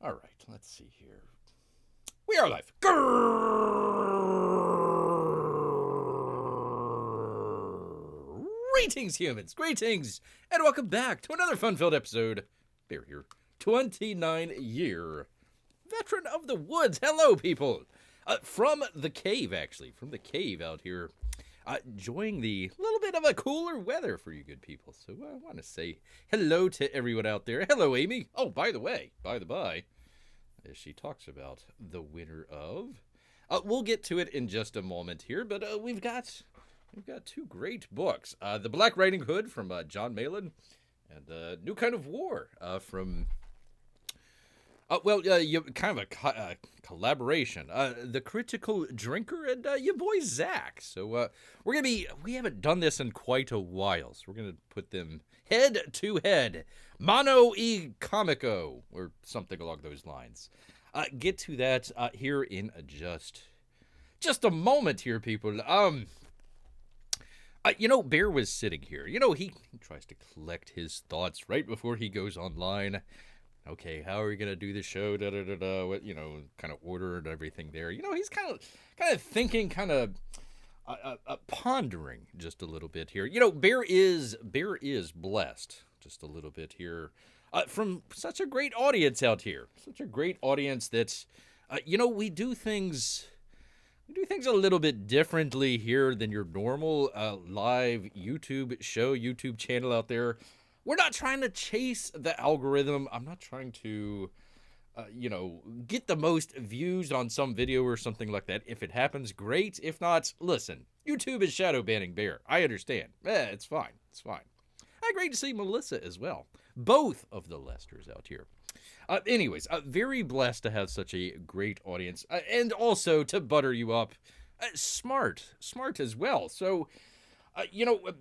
All right, let's see here. We are live. Greetings, humans. Greetings, and welcome back to another fun-filled episode. Bear here, 29-year veteran of the woods. Hello, people. From the cave, actually. From the cave out here. Enjoying the little bit of a cooler weather for you good people. So I want to say hello to everyone out there. Hello, Amy. Oh, by the way, by the by, as she talks about the winner of... we'll get to it in just a moment here, but we've got two great books. The Black Riding Hood from John Malin, and New Kind of War from... you kind of a collaboration. The Critical Drinker and your boy Zach. So we haven't done this in quite a while, so we're gonna put them head to head, mano e comico, or something along those lines. Get to that here in just a moment here, people. Bear was sitting here. He tries to collect his thoughts right before he goes online. Okay, how are we gonna do the show? What, kind of order and everything there. He's kind of thinking, pondering just a little bit here. Bear is blessed just a little bit here from such a great audience out here. Such a great audience that, we do things a little bit differently here than your normal live YouTube show, YouTube channel out there. We're not trying to chase the algorithm. I'm not trying to, get the most views on some video or something like that. If it happens, great. If not, listen, YouTube is shadow banning Bear. I understand. It's fine. It's fine. Great to see Melissa as well. Both of the Lesters out here. Anyways, very blessed to have such a great audience. And also to butter you up, smart as well. So...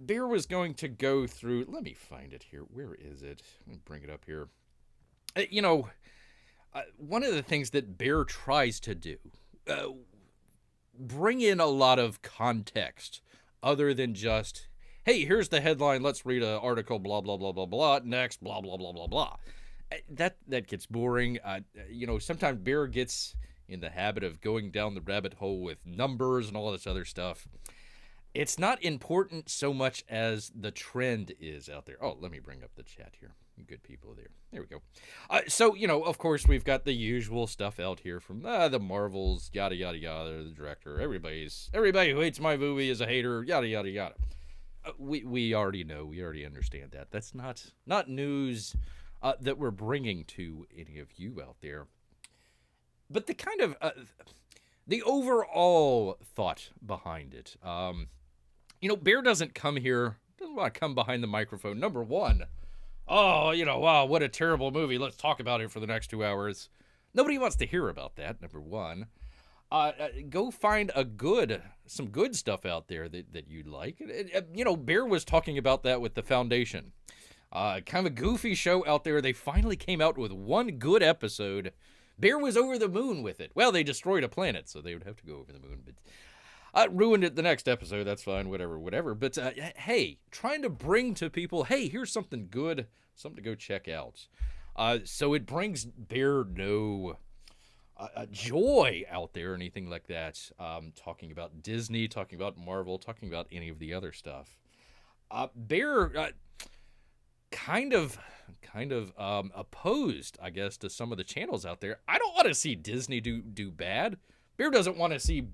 Bear was going to go through... Let me find it here. Where is it? Let me bring it up here. One of the things that Bear tries to do, bring in a lot of context other than just, hey, here's the headline, let's read an article, blah, blah, blah, blah, blah, next, blah, blah, blah, blah, blah. That gets boring. Sometimes Bear gets in the habit of going down the rabbit hole with numbers and all this other stuff. It's not important so much as the trend is out there. Oh, let me bring up the chat here. You good people there. There we go. Of course, we've got the usual stuff out here from the Marvels, yada, yada, yada, the director. Everybody who hates my movie is a hater, yada, yada, yada. We already know. We already understand that. That's not news that we're bringing to any of you out there. But the kind of... the overall thought behind it... Bear doesn't want to come behind the microphone. Number one, wow, what a terrible movie. Let's talk about it for the next 2 hours. Nobody wants to hear about that, number one. Go find some good stuff out there that you like. Bear was talking about that with the Foundation. Kind of a goofy show out there. They finally came out with one good episode. Bear was over the moon with it. Well, they destroyed a planet, so they would have to go over the moon, but... ruined it the next episode, that's fine, whatever. But, hey, trying to bring to people, hey, here's something good, something to go check out. So it brings Bear no joy out there or anything like that. Talking about Disney, talking about Marvel, talking about any of the other stuff. Bear kind of opposed, I guess, to some of the channels out there. I don't want to see Disney do bad. Bear doesn't want to see...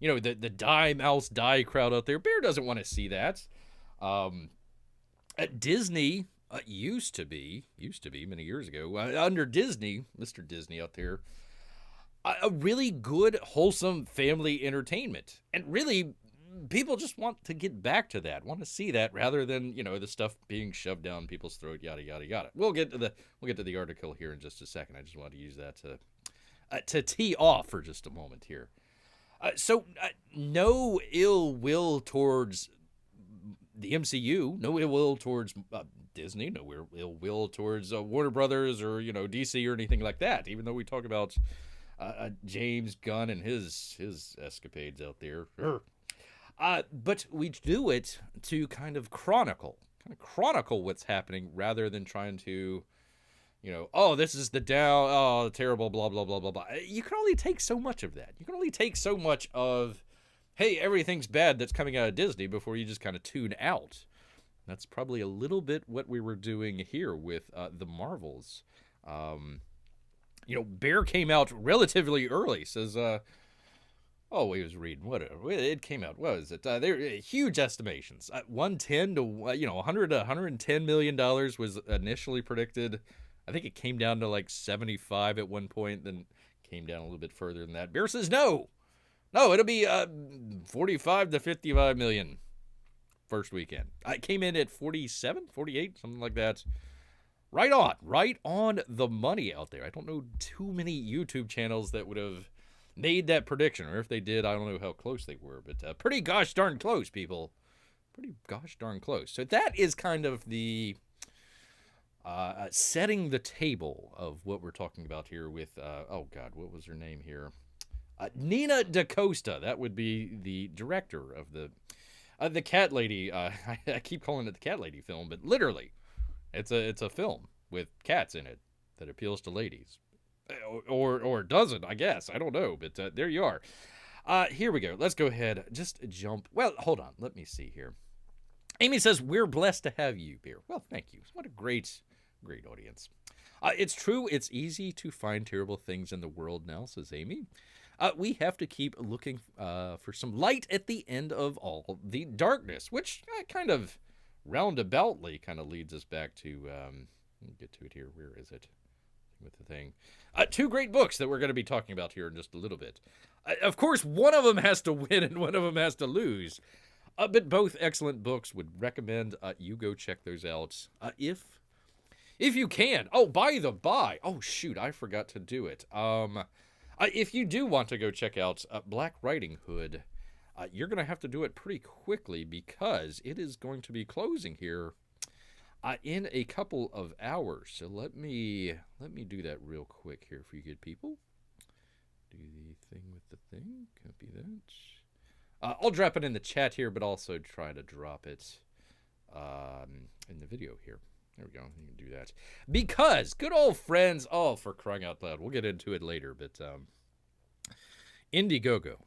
the die mouse die crowd out there. Bear doesn't want to see that. At Disney used to be many years ago under Disney, Mr. Disney out there, a really good wholesome family entertainment, and really people just want to get back to that, want to see that rather than the stuff being shoved down people's throat, yada yada yada. We'll get to the article here in just a second. I just want to use that to tee off for just a moment here. No ill will towards the MCU, no ill will towards Disney, no ill will towards Warner Brothers or, DC or anything like that, even though we talk about James Gunn and his escapades out there. But we do it to kind of chronicle what's happening rather than trying to oh, this is the down, oh, terrible, blah, blah, blah, blah, blah. You can only take so much of that. You can only take so much of, hey, everything's bad that's coming out of Disney before you just kind of tune out. That's probably a little bit what we were doing here with the Marvels. Bear came out relatively early, says, he was reading, whatever. It came out, what was it? There huge estimations. 110 to, 100 to $110 million was initially predicted. I think it came down to like 75 at one point, then came down a little bit further than that. Bear says, no, it'll be 45 to 55 million first weekend. I came in at 47, 48, something like that. Right on the money out there. I don't know too many YouTube channels that would have made that prediction, or if they did, I don't know how close they were, but pretty gosh darn close, people. Pretty gosh darn close. So that is kind of the setting the table of what we're talking about here with, what was her name here? Nina DaCosta. That would be the director of the Cat Lady. I keep calling it the Cat Lady film, but literally, it's a film with cats in it that appeals to ladies. Or doesn't, I guess. I don't know, but there you are. Here we go. Let's go ahead. Just jump. Well, hold on. Let me see here. Amy says, we're blessed to have you, Beer. Well, thank you. What a great audience. It's true. It's easy to find terrible things in the world now, says Amy. We have to keep looking for some light at the end of all the darkness, which kind of roundaboutly kind of leads us back to, let me get to it here. Where is it? With the thing. Two great books that we're going to be talking about here in just a little bit. Of course, one of them has to win and one of them has to lose. But both excellent books. Would recommend you go check those out if you can. Oh, by the by. Oh, shoot. I forgot to do it. If you do want to go check out Black Riding Hood, you're going to have to do it pretty quickly because it is going to be closing here in a couple of hours. So let me do that real quick here for you good people. Do the thing with the thing. Copy that. I'll drop it in the chat here, but also try to drop it in the video here. There we go. You can do that. Because good old friends, for crying out loud. We'll get into it later, but Indiegogo.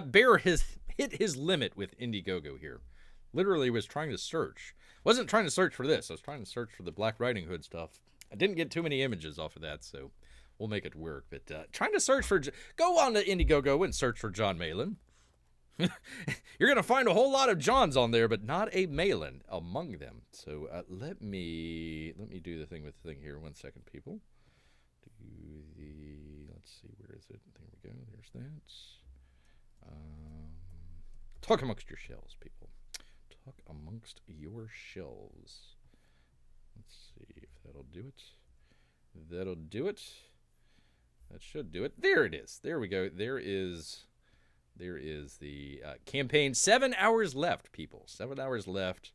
Bear has hit his limit with Indiegogo here. Literally was trying to search. Wasn't trying to search for this. I was trying to search for the Black Riding Hood stuff. I didn't get too many images off of that, so we'll make it work. But trying to search for... Go on to Indiegogo and search for John Malin. You're going to find a whole lot of Johns on there, but not a Malin among them. So let me do the thing with the thing here. 1 second, people. Let's see, where is it? There we go. There's that. Talk amongst your shells, people. Talk amongst your shells. Let's see if that'll do it. That'll do it. That should do it. There it is. There we go. There is the campaign. 7 hours left, people. 7 hours left.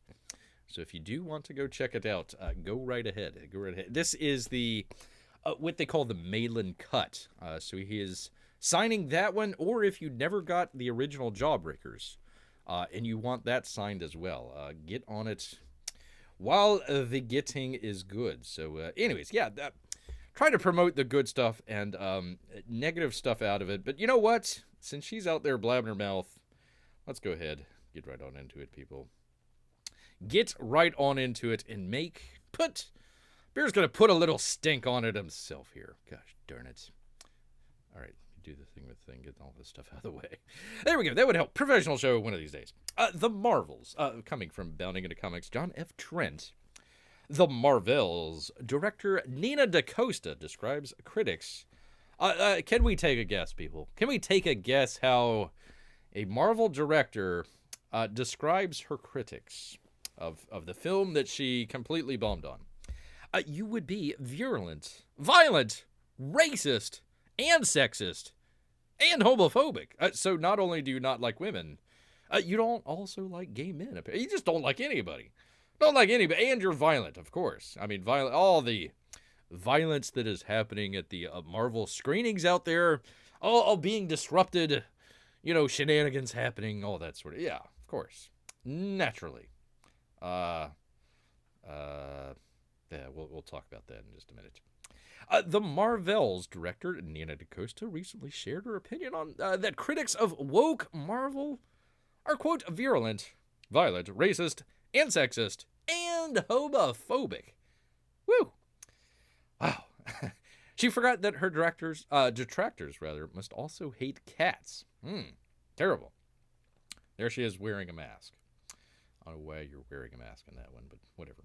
So if you do want to go check it out, go right ahead. Go right ahead. This is the what they call the Malin cut. So he is signing that one, or if you never got the original Jawbreakers, and you want that signed as well, get on it while the getting is good. So anyways, yeah, try to promote the good stuff and negative stuff out of it. But you know what? Since she's out there blabbing her mouth, let's go ahead, get right on into it, people. Get right on into it and Bear's going to put a little stink on it himself here. Gosh darn it. All right, do the thing with the thing, get all this stuff out of the way. There we go. That would help. Professional show one of these days. The Marvels, coming from Bounding into Comics, John F. Trent. The Marvels. Director Nina DaCosta describes critics. Can we take a guess, people? Can we take a guess how a Marvel director describes her critics of the film that she completely bombed on? You would be virulent, violent, racist, and sexist, and homophobic. So not only do you not like women, you don't also like gay men. You just don't like anybody. Don't like anybody. And you're violent, of course. I mean, all the violence that is happening at the Marvel screenings out there, all being disrupted, shenanigans happening, all that sort of... Yeah, of course. Naturally. Yeah, we'll talk about that in just a minute. The Marvels director, Nina DaCosta, recently shared her opinion on that critics of woke Marvel are, quote, virulent, violent, racist, and sexist, and homophobic. Woo! Wow. She forgot that her detractors, must also hate cats. Terrible. There she is wearing a mask. I don't know why you're wearing a mask in that one, but whatever.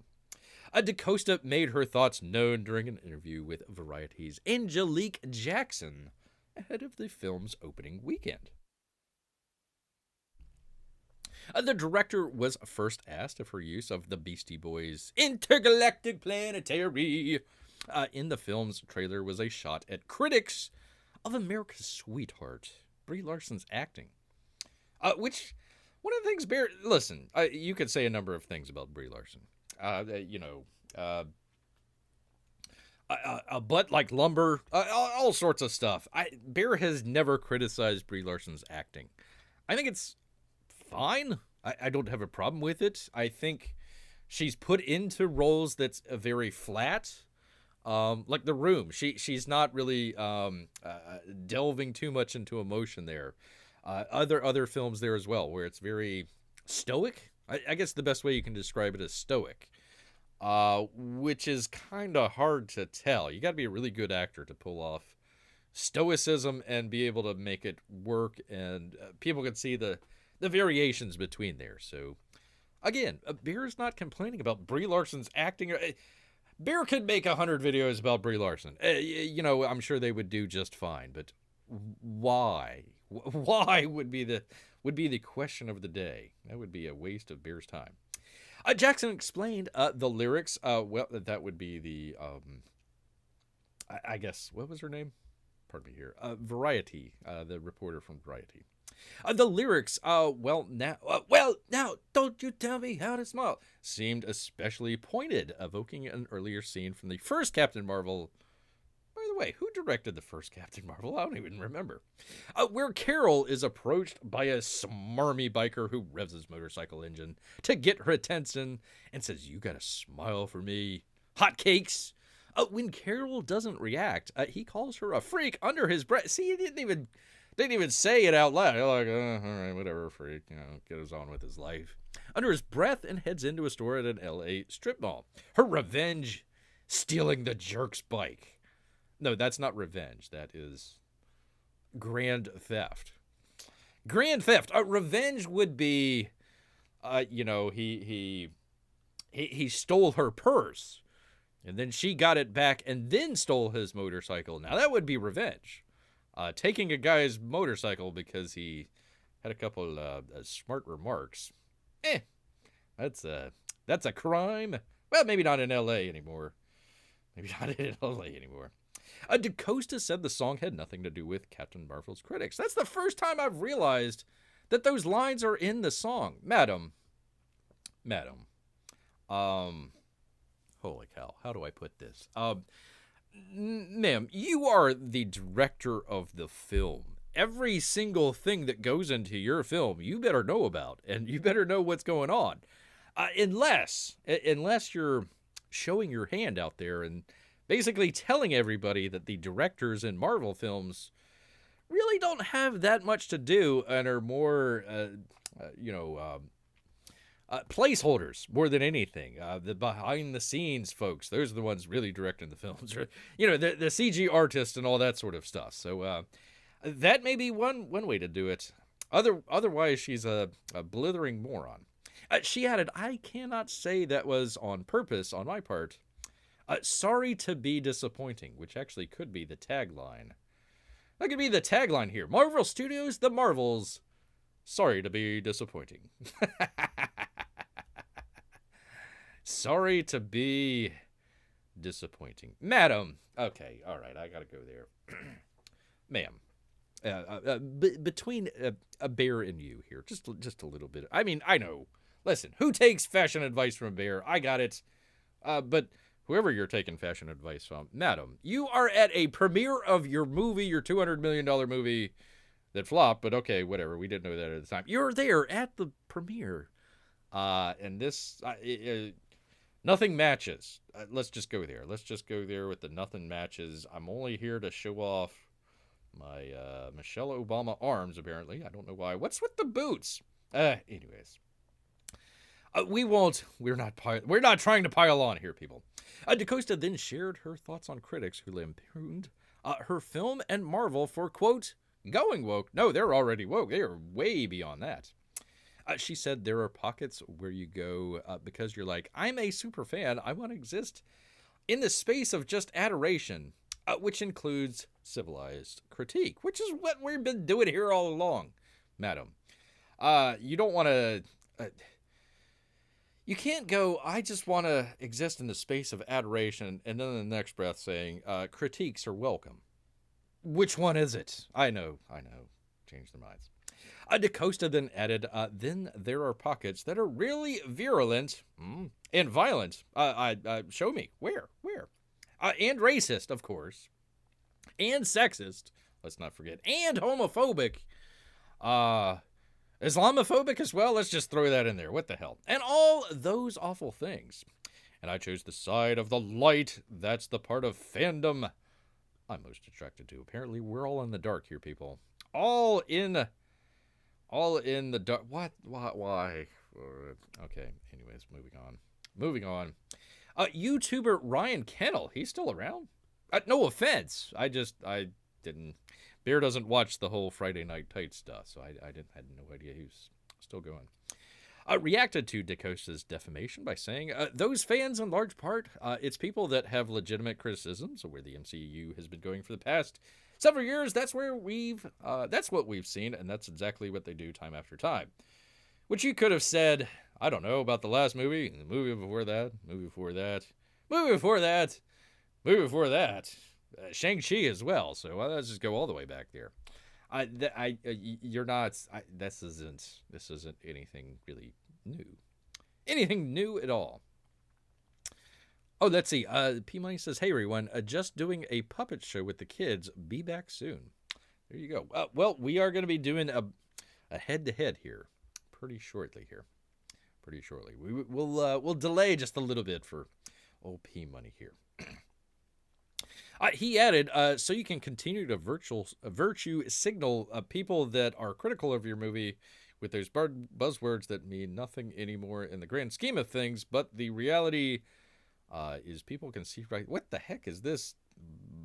DaCosta made her thoughts known during an interview with Variety's Angelique Jackson ahead of the film's opening weekend. The director was first asked if her use of the Beastie Boys' Intergalactic Planetary in the film's trailer was a shot at critics of America's sweetheart, Brie Larson's acting. Which, one of the things, listen, you could say a number of things about Brie Larson. A butt like lumber, all sorts of stuff. Bear has never criticized Brie Larson's acting. I think it's fine. I don't have a problem with it. I think she's put into roles that's very flat. Like The Room. She's not really delving too much into emotion there. Other films there as well, where it's very stoic. I guess the best way you can describe it is stoic. Which is kind of hard to tell. You got to be a really good actor to pull off stoicism and be able to make it work, and people can see the variations between there. So, again, Bear's not complaining about Brie Larson's acting. Bear could make 100 videos about Brie Larson. I'm sure they would do just fine. But why? Why would be the question of the day? That would be a waste of Bear's time. Jackson explained the lyrics. Well, that would be the, I guess, what was her name? Pardon me here. Variety, the reporter from Variety. The lyrics, well, now, don't you tell me how to smile, seemed especially pointed, evoking an earlier scene from the first Captain Marvel. By the way, who directed the first Captain Marvel? I don't even remember. Where Carol is approached by a smarmy biker who revs his motorcycle engine to get her attention and says, "You gotta smile for me. Hotcakes." When Carol doesn't react, he calls her a freak under his breath. See, he didn't even say it out loud. Like, all right, whatever, freak. Goes on with his life. Under his breath, and heads into a store at an L.A. strip mall. Her revenge, stealing the jerk's bike. No, that's not revenge. That is grand theft. Grand theft. Revenge would be, he stole her purse, and then she got it back, and then stole his motorcycle. Now that would be revenge. Taking a guy's motorcycle because he had a couple smart remarks. That's a crime. Well, maybe not in L.A. anymore. DaCosta said the song had nothing to do with Captain Marvel's critics. That's the first time I've realized that those lines are in the song. Madam. Holy cow. How do I put this? Ma'am, you are the director of the film. Every single thing that goes into your film, you better know about, and you better know what's going on. Unless you're showing your hand out there and basically telling everybody that the directors in Marvel films really don't have that much to do and are more, placeholders more than anything. The behind-the-scenes folks, those are the ones really directing the films. The CG artists and all that sort of stuff. So that may be one way to do it. Otherwise, she's a blithering moron. She added, "I cannot say that was on purpose on my part. Sorry to be disappointing," which actually could be the tagline. That could be the tagline here. Marvel Studios, The Marvels. Sorry to be disappointing. Sorry to be disappointing. Madam. Okay, all right, I gotta go there. Ma'am. Between a bear and you here, just a little bit. I mean, I know. Listen, who takes fashion advice from a bear? I got it. But whoever you're taking fashion advice from, madam, you are at a premiere of your movie, your $200 million movie that flopped, but okay, whatever. We didn't know that at the time. You're there at the premiere. And this, Nothing matches. Let's just go there. Let's just go there with the nothing matches. I'm only here to show off my Michelle Obama arms, apparently. I don't know why. What's with the boots? Anyways. We're not trying to pile on here, people. DaCosta then shared her thoughts on critics who lampooned her film and Marvel for, quote, going woke. No, they're already woke. They are way beyond that. She said there are pockets where you go because you're like, I'm a super fan. I want to exist in the space of just adoration, which includes civilized critique, which is what we've been doing here all along, madam. You don't want to... you can't go, I just want to exist in the space of adoration, and then in the next breath saying, critiques are welcome. Which one is it? I know. Change their minds. DaCosta then added, then there are pockets that are really virulent and violent. Show me. Where? And racist, of course. And sexist. Let's not forget. And homophobic. Islamophobic as well. Let's just throw that in there. What the hell? And all those awful things. And I chose the side of the light. That's the part of fandom I'm most attracted to. Apparently, we're all in the dark here, people. All in the dark. What? Why? Okay. Anyways, moving on. YouTuber Ryan Kennel. He's still around? No offense. I didn't. Bear doesn't watch the whole Friday Night Tight stuff, so I had no idea he was still going. Reacted to DaCosta's defamation by saying, those fans, in large part, it's people that have legitimate criticisms of where the MCU has been going for the past several years. That's what we've seen, and that's exactly what they do time after time. Which you could have said, I don't know, about the last movie, the movie before that, Shang-Chi as well. So let's just go all the way back there. This isn't anything really new. Anything new at all. Oh, let's see. P Money says, hey everyone, just doing a puppet show with the kids. Be back soon. There you go. Well, we are going to be doing a head-to-head here pretty shortly. We'll delay just a little bit for old P Money here. He added, so you can continue to virtue signal people that are critical of your movie with those buzzwords that mean nothing anymore in the grand scheme of things, but the reality is people can see right. What the heck is this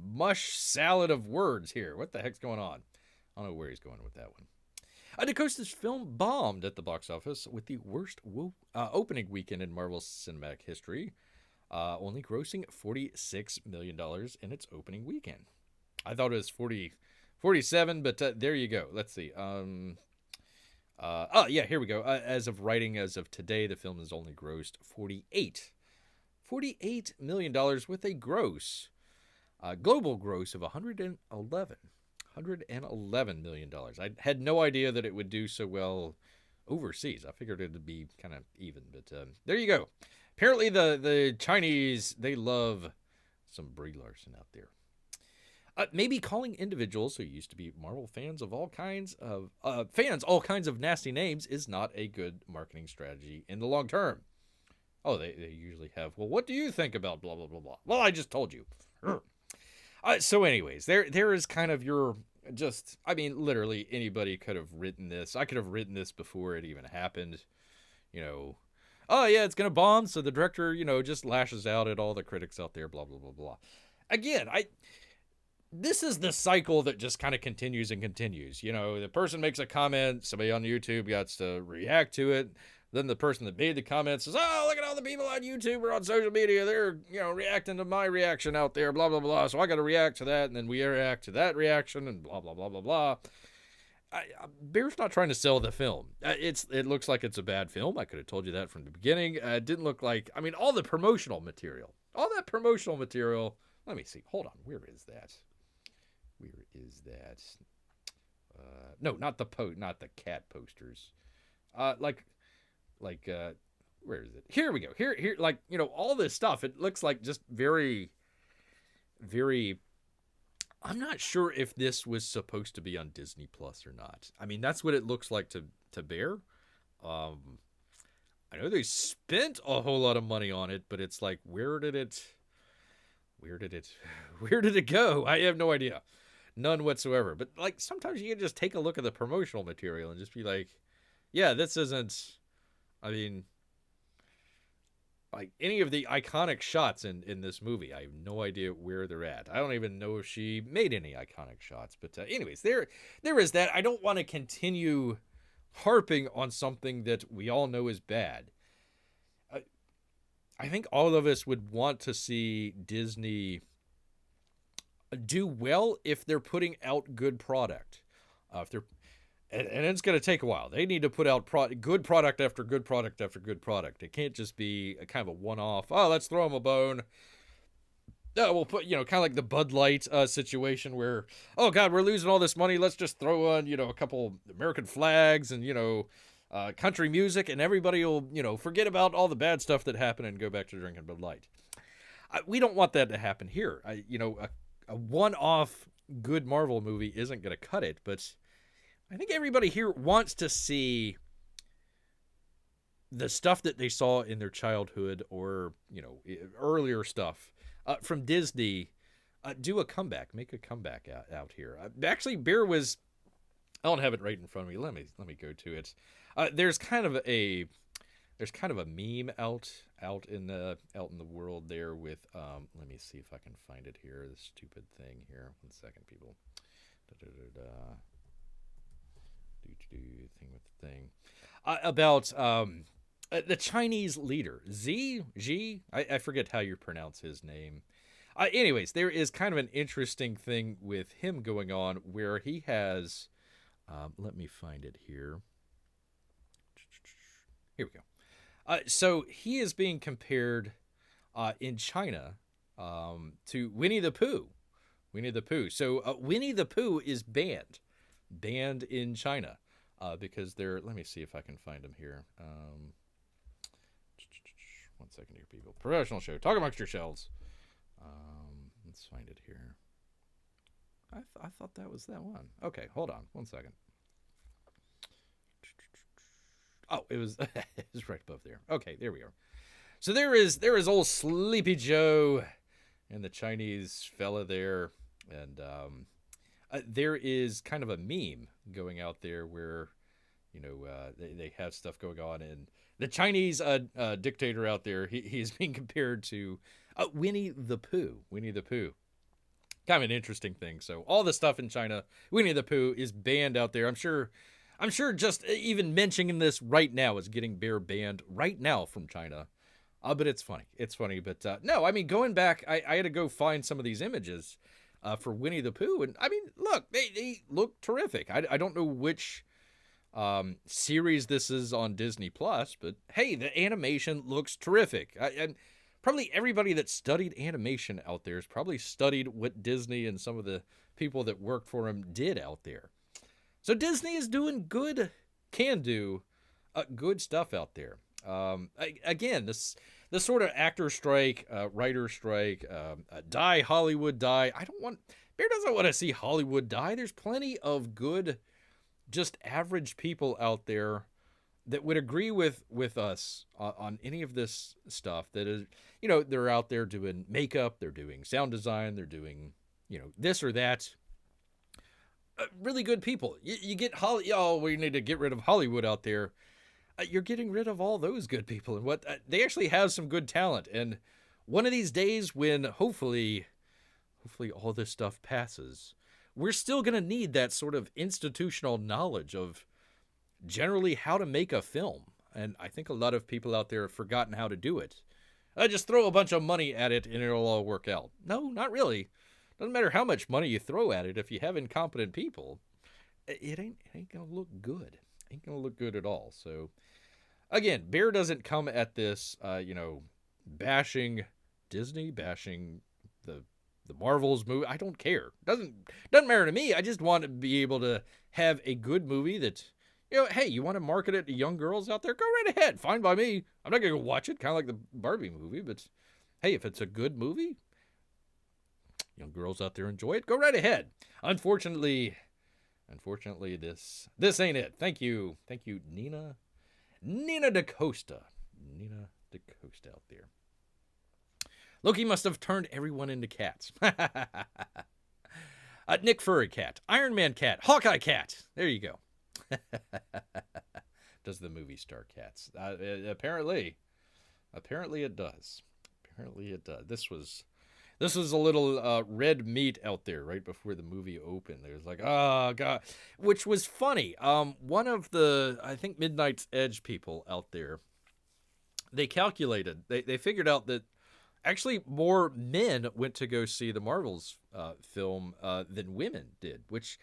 mush salad of words here? What the heck's going on? I don't know where he's going with that one. DaCosta's film bombed at the box office with the worst opening weekend in Marvel's cinematic history. Only grossing $46 million in its opening weekend. I thought it was 47, but there you go. Let's see. Here we go. As of today, the film has only grossed $48 million with a global gross of $111 million. I had no idea that it would do so well overseas. I figured it would be kind of even, but there you go. Apparently the Chinese, they love some Brie Larson out there. Maybe calling individuals who used to be Marvel fans of all kinds of nasty names is not a good marketing strategy in the long term. Oh, they usually have, well, what do you think about blah, blah, blah, blah? Well, I just told you. So anyways, there is kind of literally anybody could have written this. I could have written this before it even happened, oh, yeah, it's going to bomb, so the director, just lashes out at all the critics out there, blah, blah, blah, blah. Again, this is the cycle that just kind of continues and continues. The person makes a comment, somebody on YouTube gets to react to it, then the person that made the comment says, oh, look at all the people on YouTube or on social media, they're, reacting to my reaction out there, blah, blah, blah, so I got to react to that, and then we react to that reaction, and blah, blah, blah, blah, blah. Bear's not trying to sell the film. It looks like it's a bad film. I could have told you that from the beginning. It didn't look like, all the promotional material. Let me see. Hold on. Where is that? No, not the cat posters. Where is it? Here we go. Here, all this stuff. It looks like just very, very. I'm not sure if this was supposed to be on Disney Plus or not. That's what it looks like to Bear. I know they spent a whole lot of money on it, but it's like, where did it go? I have no idea. None whatsoever. But like sometimes you can just take a look at the promotional material and just be like, yeah, this isn't, I mean, like any of the iconic shots in this movie. I have no idea where they're at. I don't even know if she made any iconic shots. But anyways, there is that. I don't want to continue harping on something that we all know is bad. I think all of us would want to see Disney do well if they're putting out good product. If they're, and it's going to take a while. They need to put out good product after good product after good product. It can't just be a kind of a one-off. Oh, let's throw them a bone. No, we'll put, kind of like the Bud Light situation where, oh God, we're losing all this money. Let's just throw on, a couple American flags and, country music, and everybody will, forget about all the bad stuff that happened and go back to drinking Bud Light. We don't want that to happen here. A one-off good Marvel movie isn't going to cut it, but I think everybody here wants to see the stuff that they saw in their childhood or, earlier stuff from Disney do a comeback, make a comeback out here. Actually, Bear was, I don't have it right in front of me. Let me go to it. There's kind of a meme out in the world there with let me see if I can find it here. This stupid thing here. 1 second, people. Thing with the thing about the Chinese leader Xi. I forget how you pronounce his name. Anyways, there is kind of an interesting thing with him going on where he has. Let me find it here. Here we go. So he is being compared in China to Winnie the Pooh. Winnie the Pooh. So Winnie the Pooh is banned in China because they're. Let me see if I can find him here. 1 second here, people. Professional show. Talk amongst yourselves. Let's find it here. I thought that was that one. Okay, hold on 1 second. Oh, it was right above there. Okay, there we are. So there is old Sleepy Joe and the Chinese fella there, and there is kind of a meme going out there where they have stuff going on, and the Chinese dictator out there, he is being compared to Winnie the Pooh. Winnie the Pooh. Kind of an interesting thing. So all the stuff in China, Winnie the Pooh is banned out there. I'm sure just even mentioning this right now is getting Bear banned right now from China. But it's funny. It's funny. But no, I mean, going back, I had to go find some of these images for Winnie the Pooh. And I mean, look, they look terrific. I don't know which series this is on Disney Plus, but hey, the animation looks terrific. And probably everybody that studied animation out there has probably studied what Disney and some of the people that worked for him did out there. So Disney is doing good, can do good stuff out there. Again, this sort of actor strike, writer strike, die Hollywood die. Bear doesn't want to see Hollywood die. There's plenty of good, just average people out there that would agree with us on any of this stuff. That is, they're out there doing makeup, they're doing sound design, they're doing, this or that. Really good people. You get we need to get rid of Hollywood out there. You're getting rid of all those good people, and they actually have some good talent. And one of these days, when hopefully all this stuff passes, we're still going to need that sort of institutional knowledge of generally how to make a film. And I think a lot of people out there have forgotten how to do it. Just throw a bunch of money at it and it'll all work out. No, not really. Doesn't matter how much money you throw at it. If you have incompetent people, it ain't going to look good. Ain't going to look good at all. So again, Bear doesn't come at this, bashing Disney, bashing the Marvels movie. I don't care. Doesn't matter to me. I just want to be able to have a good movie that, hey, you want to market it to young girls out there? Go right ahead. Fine by me. I'm not going to go watch it, kind of like the Barbie movie. But hey, if it's a good movie, young girls out there enjoy it, go right ahead. Unfortunately, this ain't it. Thank you, Nina DaCosta. Nina the Coast out there. Loki must have turned everyone into cats. Nick Fury cat, Iron Man cat, Hawkeye cat. There you go. Does the movie star cats? Apparently it does. Apparently it does. This was a little red meat out there right before the movie opened. There's like, oh god, which was funny. One of the, I think, Midnight's Edge people out there, they calculated, they figured out that actually more men went to go see the Marvel's film than women did, which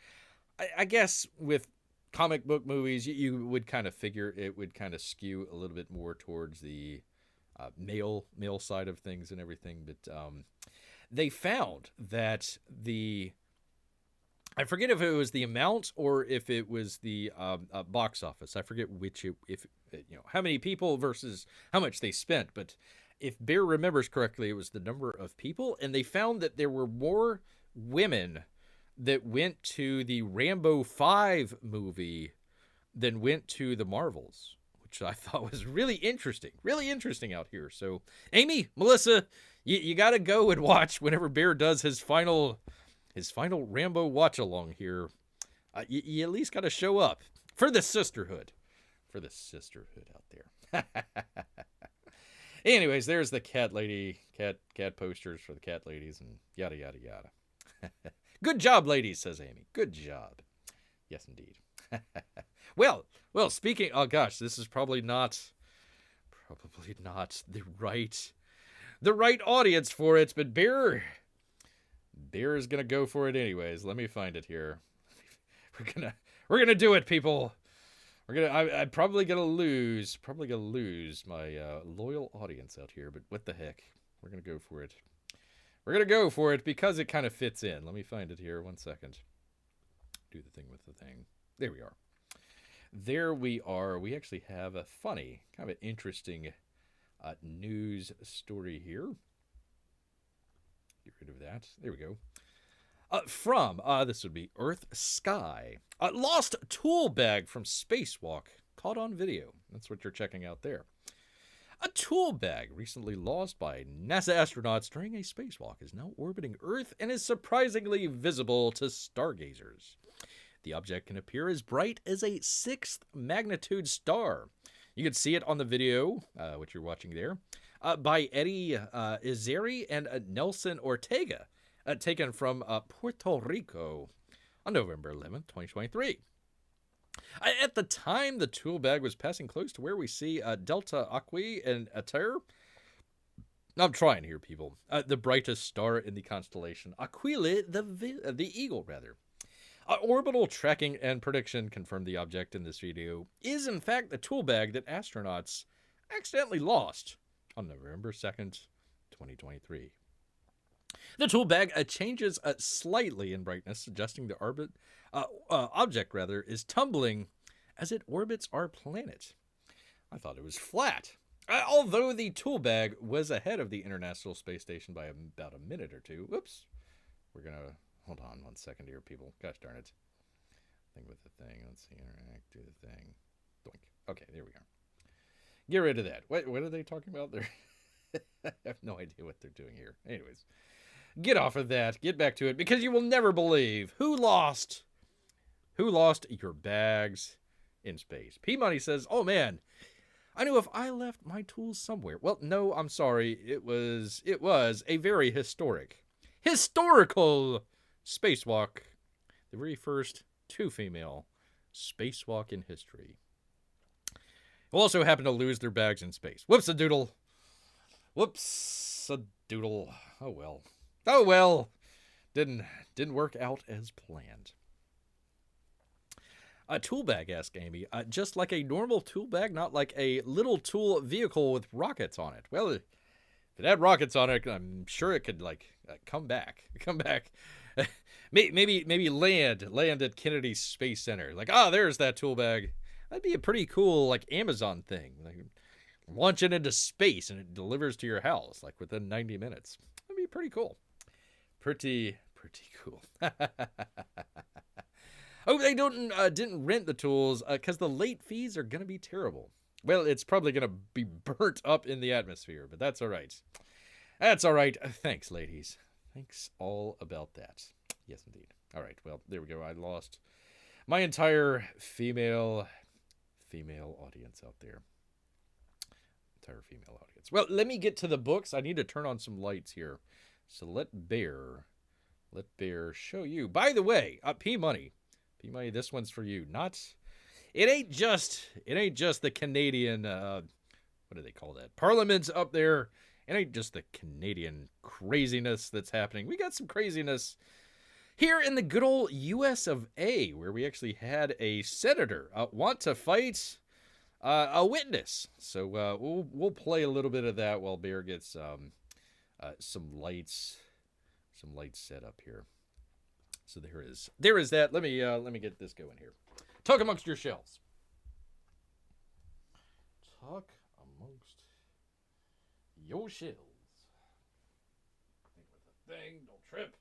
I guess with comic book movies, you would kind of figure it would kind of skew a little bit more towards the male side of things and everything. But they found that I forget if it was the amount or if it was the box office. I forget which, if how many people versus how much they spent. But if Bear remembers correctly, it was the number of people, and they found that there were more women that went to the Rambo 5 movie than went to the Marvels, which I thought was really interesting out here. So, Amy, Melissa, you got to go and watch whenever Bear does his final Rambo watch along here. You at least got to show up for the sisterhood, out there. Anyways, there's the cat posters for the cat ladies and yada yada yada. Good job, ladies, says Amy. Good job. Yes, indeed. Well, speaking, oh gosh, this is probably not the right audience for it, but Bear is gonna go for it anyways. Let me find it here. We're gonna do it, people. I'm probably gonna lose my loyal audience out here, but what the heck? We're gonna go for it. We're going to go for it because it kind of fits in. Let me find it here. 1 second. Do the thing with the thing. There we are. There we are. We actually have a funny, kind of an interesting news story here. Get rid of that. There we go. This would be Earth Sky. Lost tool bag from spacewalk. Caught on video. That's what you're checking out there. A tool bag recently lost by NASA astronauts during a spacewalk is now orbiting Earth and is surprisingly visible to stargazers. The object can appear as bright as a 6th magnitude star. You can see it on the video, which you're watching there, by Eddie Izeri and Nelson Ortega, taken from Puerto Rico on November 11th, 2023. At the time the tool bag was passing close to where we see Delta Aquae and Ater. I'm trying here, people. The brightest star in the constellation Aquila, the Eagle, rather. Orbital tracking and prediction confirmed the object in this video is in fact the tool bag that astronauts accidentally lost on November 2nd, 2023. The tool bag changes slightly in brightness, suggesting the object is tumbling as it orbits our planet. I thought it was flat. Although the tool bag was ahead of the International Space Station by about a minute or two. Whoops. We're going to... Hold on 1 second here, people. Gosh darn it. Thing with the thing. Let's see. Interact. Do the thing. Doink. Okay, there we are. Get rid of that. What are they talking about there? I have no idea what they're doing here. Anyways. Get off of that. Get back to it. Because you will never believe who lost your bags in space. P-Money says, oh man, I knew if I left my tools somewhere. Well, no, I'm sorry. It was a very historical spacewalk. The very first 2-female spacewalk in history. Who also happened to lose their bags in space. Whoops-a-doodle. Whoops-a-doodle. Oh well. Oh well. Didn't work out as planned. A tool bag, asked Amy. Just like a normal tool bag, not like a little tool vehicle with rockets on it. Well, if it had rockets on it, I'm sure it could come back. maybe land at Kennedy Space Center. There's that tool bag. That'd be a pretty cool Amazon thing. Launch it into space and it delivers to your house within 90 minutes. That'd be pretty cool. Pretty cool. Oh, they didn't rent the tools because the late fees are going to be terrible. Well, it's probably going to be burnt up in the atmosphere, but that's all right. That's all right. Thanks, ladies. Thanks all about that. Yes, indeed. All right. Well, there we go. I lost my entire female audience out there. Entire female audience. Well, let me get to the books. I need to turn on some lights here. So let Bear show you. By the way, P-Money, this one's for you. It ain't just the Canadian, what do they call that? Parliament up there. It ain't just the Canadian craziness that's happening. We got some craziness here in the good old US of A, where we actually had a senator want to fight a witness. So we'll play a little bit of that while Bear gets some lights set up here. So there is that. Let me get this going here. Talk amongst your shells. Talk amongst your shells. Think with the thing. Don't trip.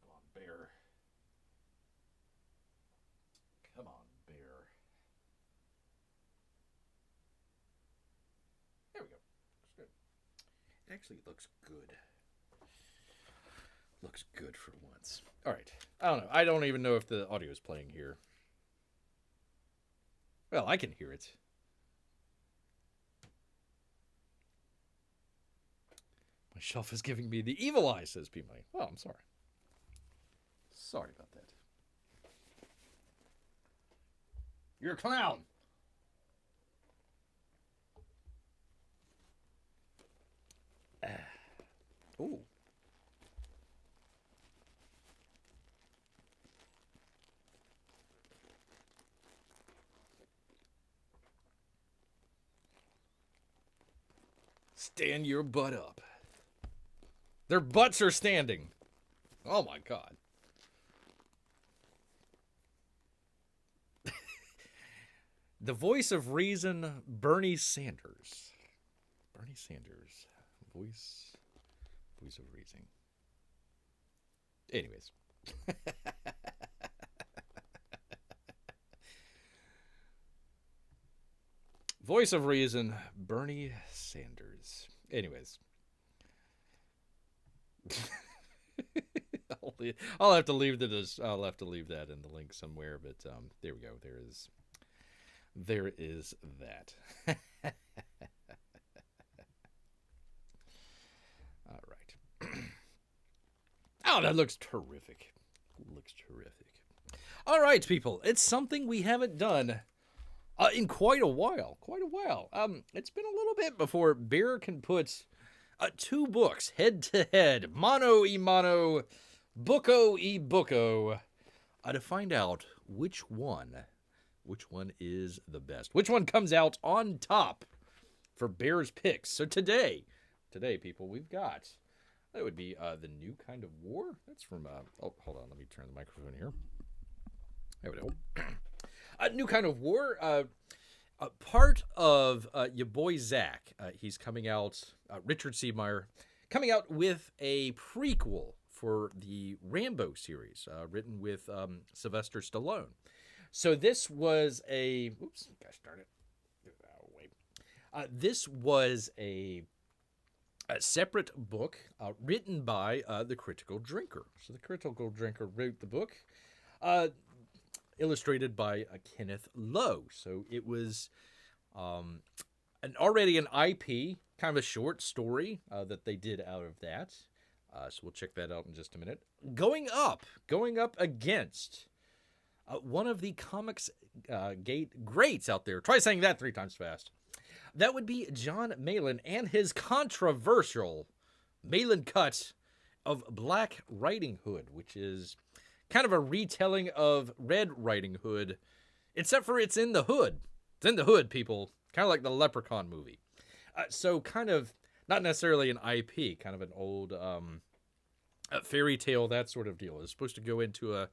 Come on, Bear. Come on, Bear. There we go. Looks good. It actually looks good. Looks good for once. All right. I don't know. I don't even know if the audio is playing here. Well, I can hear it. My shelf is giving me the evil eye, says P-Money. Oh, I'm sorry. Sorry about that. You're a clown. Ooh. Stand your butt up. Their butts are standing. Oh my God. The voice of reason, Bernie Sanders. Bernie Sanders. Voice of reason. Anyways. Voice of reason, Bernie Sanders. Anyways. I'll have to leave that in the link somewhere, but there we go. There is that. All right. Oh, that looks terrific. All right, people. It's something we haven't done in quite a while. It's been a little bit before Bear can put two books head to head, mano y mano, bucco y bucco, to find out which one is the best. Which one comes out on top for Bear's picks. So today, people, we've got, that would be The New Kind of War. That's from, oh, hold on, let me turn the microphone here. There we go. New Kind of War, part of your boy Zach. He's coming out, Richard Seidmeyer, coming out with a prequel for the Rambo series, written with Sylvester Stallone. So this was a, oops, gosh darn it. This was a separate book written by the Critical Drinker. So the Critical Drinker wrote the book, illustrated by Kenneth Lowe. So it was already an IP, kind of a short story that they did out of that. So we'll check that out in just a minute. Going up against one of the comics gate greats out there. Try saying that 3 times fast. That would be John Malin and his controversial Malin cut of Black Riding Hood, which is kind of a retelling of Red Riding Hood, except for it's in the hood. It's in the hood, people. Kind of like the Leprechaun movie. So kind of, not necessarily an IP, kind of an old a fairy tale, that sort of deal. It's supposed to go into a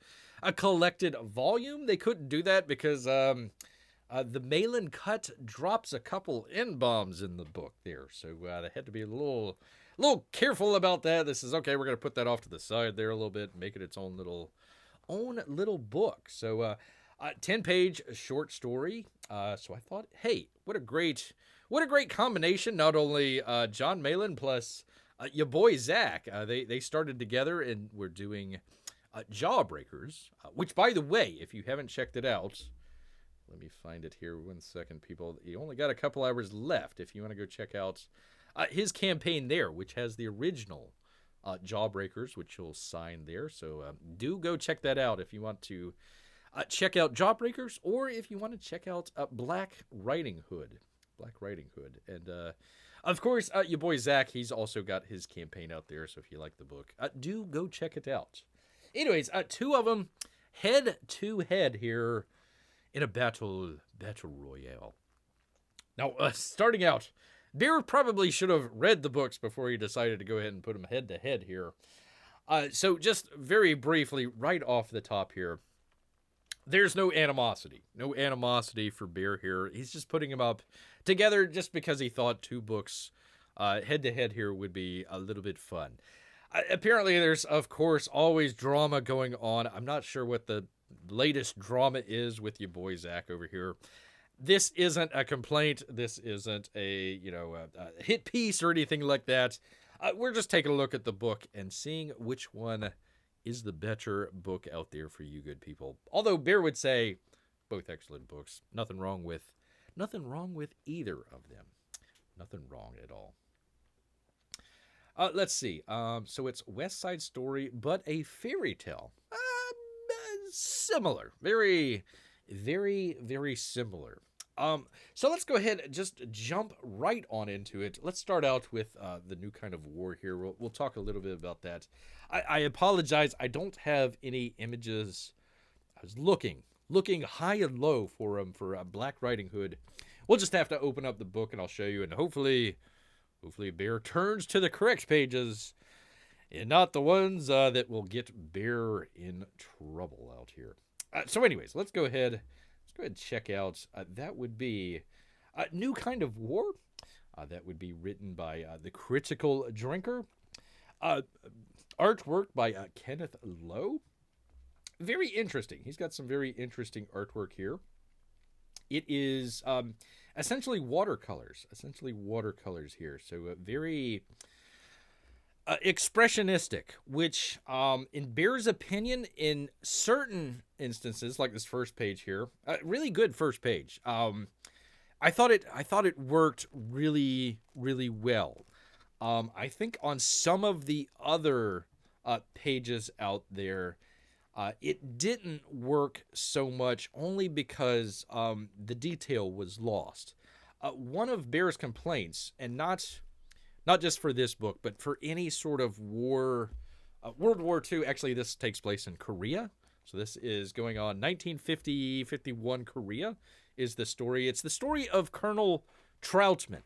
collected volume. They couldn't do that because the Malin cut drops a couple N-bombs in the book there. So they had to be a little careful about that. This is, okay, we're going to put that off to the side there a little bit, make it its own little book. So 10-page short story. So I thought, hey, what a great combination. Not only John Malin plus your boy Zach. They started together and were doing Jawbreakers, which, by the way, if you haven't checked it out, let me find it here 1 second, people. You only got a couple hours left if you want to go check out his campaign there, which has the original Jawbreakers, which you'll sign there. So do go check that out if you want to check out Jawbreakers, or if you want to check out Black Riding Hood. And of course, your boy Zach, he's also got his campaign out there. So if you like the book, do go check it out. Anyways, two of them head to head here in a battle royale. Now, starting out, Bear probably should have read the books before he decided to go ahead and put them head to head here. So just very briefly, right off the top here, there's no animosity. No animosity for Bear here. He's just putting them up together just because he thought two books head to head here would be a little bit fun. Apparently, there's, of course, always drama going on. I'm not sure what the latest drama is with your boy Zach over here. This isn't a complaint. This isn't a hit piece or anything like that. We're just taking a look at the book and seeing which one is the better book out there for you good people. Although Bear would say both excellent books. Nothing wrong with either of them. Nothing wrong at all. Let's see. So it's West Side Story, but a fairy tale. Similar. Very, very, very similar. So let's go ahead and just jump right on into it. Let's start out with the new kind of war here. We'll talk a little bit about that. I apologize. I don't have any images. I was looking high and low for Black Riding Hood. We'll just have to open up the book and I'll show you. And hopefully Bear turns to the correct pages and not the ones that will get Bear in trouble out here. So anyways, let's go ahead and check out. That would be a new kind of war. That would be written by The Critical Drinker. Artwork by Kenneth Lowe. Very interesting. He's got some very interesting artwork here. It is essentially watercolors here. So very expressionistic, which in Bear's opinion, in certain instances, like this first page here, really good first page. I thought it worked really, really well. I think on some of the other pages out there, it didn't work so much, only because the detail was lost. One of Bear's complaints, and not just for this book, but for any sort of war, World War II, actually this takes place in Korea. So this is going on 1950-51 Korea is the story. It's the story of Colonel Troutman.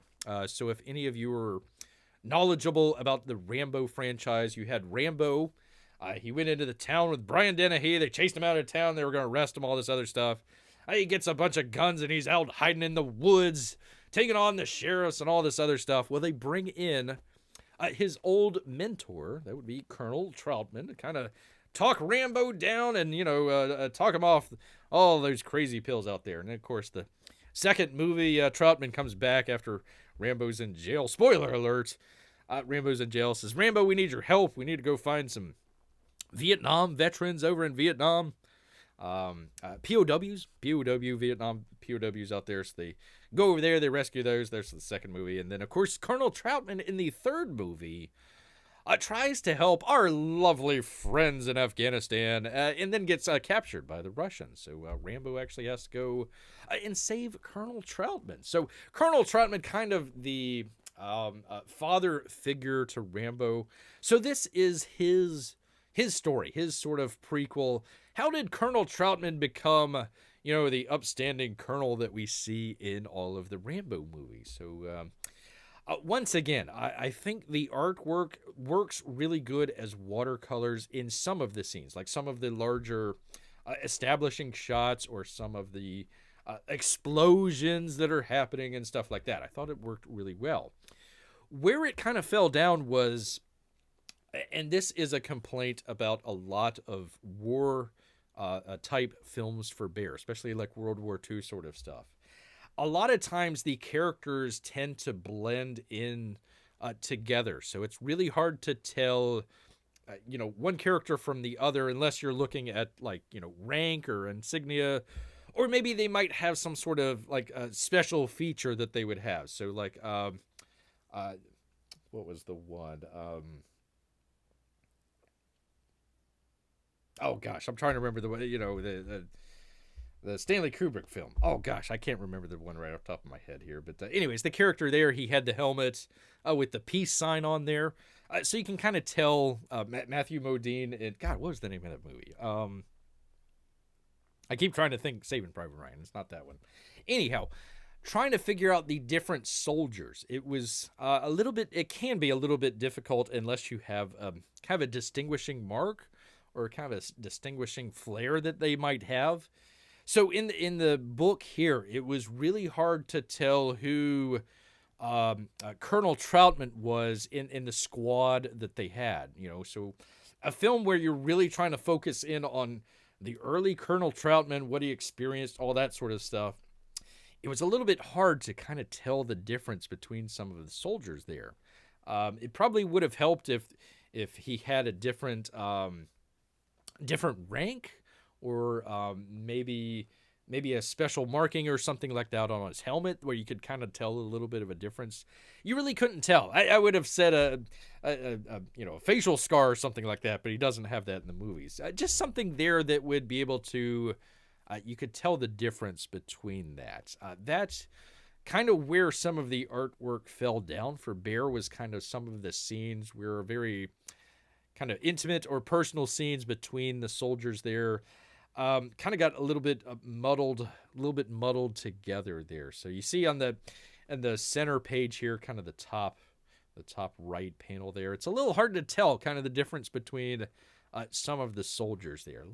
So if any of you are knowledgeable about the Rambo franchise, you had Rambo. He went into the town with Brian Dennehy. They chased him out of town. They were going to arrest him, all this other stuff. He gets a bunch of guns and he's out hiding in the woods, taking on the sheriffs and all this other stuff. Well, they bring in his old mentor, that would be Colonel Troutman, to kind of talk Rambo down and, talk him off all those crazy pills out there. And of course, the second movie, Troutman comes back after Rambo's in jail. Spoiler alert. Rambo's in jail, says, Rambo, we need your help. We need to go find some Vietnam veterans over in Vietnam. POWs, Vietnam POWs out there. So they go over there, they rescue those. There's the second movie. And then, of course, Colonel Troutman in the third movie tries to help our lovely friends in Afghanistan and then gets captured by the Russians. So Rambo actually has to go and save Colonel Troutman. So Colonel Troutman, kind of the father figure to Rambo. So this is his story, his sort of prequel. How did Colonel Troutman become, the upstanding colonel that we see in all of the Rambo movies? So once again, I think the artwork works really good as watercolors in some of the scenes, like some of the larger establishing shots or some of the explosions that are happening and stuff like that. I thought it worked really well. Where it kind of fell down was, and this is a complaint about a lot of war type films for Bear, especially like World War II sort of stuff. A lot of times the characters tend to blend in together, so it's really hard to tell one character from the other unless you're looking at like rank or insignia, or maybe they might have some sort of like a special feature that they would have. So like what was the one? Oh gosh, I'm trying to remember the Stanley Kubrick film. Oh gosh, I can't remember the one right off the top of my head here. But anyways, the character there, he had the helmet with the peace sign on there. So you can kind of tell Matthew Modine and God, what was the name of that movie? I keep trying to think Saving Private Ryan. It's not that one. Anyhow, trying to figure out the different soldiers. It was it can be a little bit difficult unless you have kind of a distinguishing mark or kind of a distinguishing flair that they might have. So in the book here, it was really hard to tell who Colonel Troutman was in the squad that they had. So a film where you're really trying to focus in on the early Colonel Troutman, what he experienced, all that sort of stuff. It was a little bit hard to kind of tell the difference between some of the soldiers there. It probably would have helped if he had a different rank, or maybe a special marking or something like that on his helmet where you could kind of tell a little bit of a difference. You really couldn't tell. I would have said a facial scar or something like that, but he doesn't have that in the movies. Just something there that would be able to, you could tell the difference between that. That's kind of where some of the artwork fell down for Bear, was kind of some of the scenes were very kind of intimate or personal scenes between the soldiers there. Kind of got a little bit muddled together there. So you see on the center page here, kind of the top right panel there, it's a little hard to tell kind of the difference between some of the soldiers there.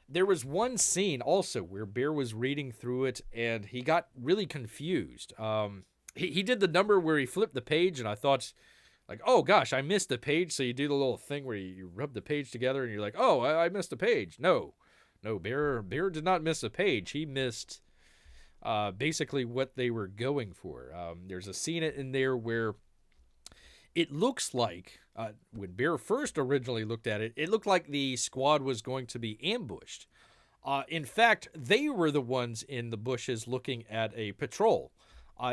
There was one scene also where Bear was reading through it and he got really confused. He did the number where he flipped the page, and I thought, like, oh gosh, I missed a page. So you do the little thing where you rub the page together and you're like, oh, I missed a page. No, Bear did not miss a page. He missed basically what they were going for. There's a scene in there where it looks like, when Bear first originally looked at it, it looked like the squad was going to be ambushed. In fact, they were the ones in the bushes looking at a patrol.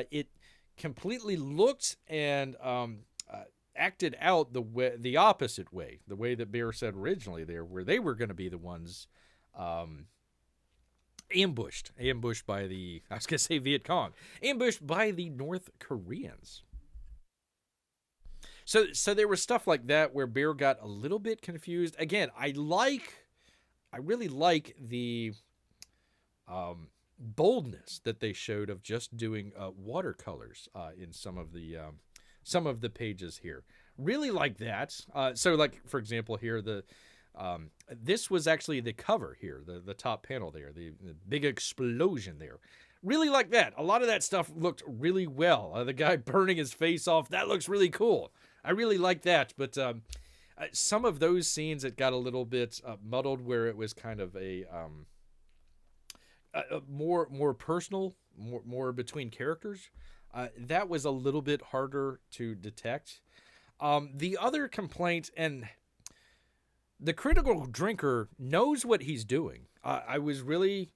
It completely looked and acted out the opposite way, the way that Bear said originally there, where they were going to be the ones ambushed by the, I was going to say Viet Cong, ambushed by the North Koreans. So there was stuff like that where Bear got a little bit confused. Again, I really like the boldness that they showed of just doing watercolors in some of the pages here. Really like that. So like, for example, here, this was actually the cover here, the top panel there, the big explosion there. Really like that. A lot of that stuff looked really well. The guy burning his face off, that looks really cool. I really like that. But some of those scenes, it got a little bit muddled, where it was kind of a more personal, more between characters. That was a little bit harder to detect. The other complaint, and the critical drinker knows what he's doing. It was really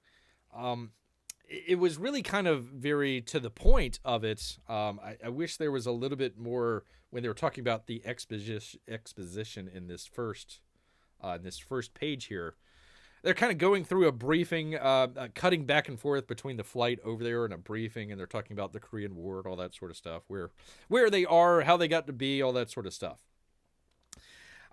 kind of very to the point of it. I wish there was a little bit more when they were talking about the exposition in this first page here. They're kind of going through a briefing, cutting back and forth between the flight over there and a briefing, and they're talking about the Korean War and all that sort of stuff, where they are, how they got to be, all that sort of stuff.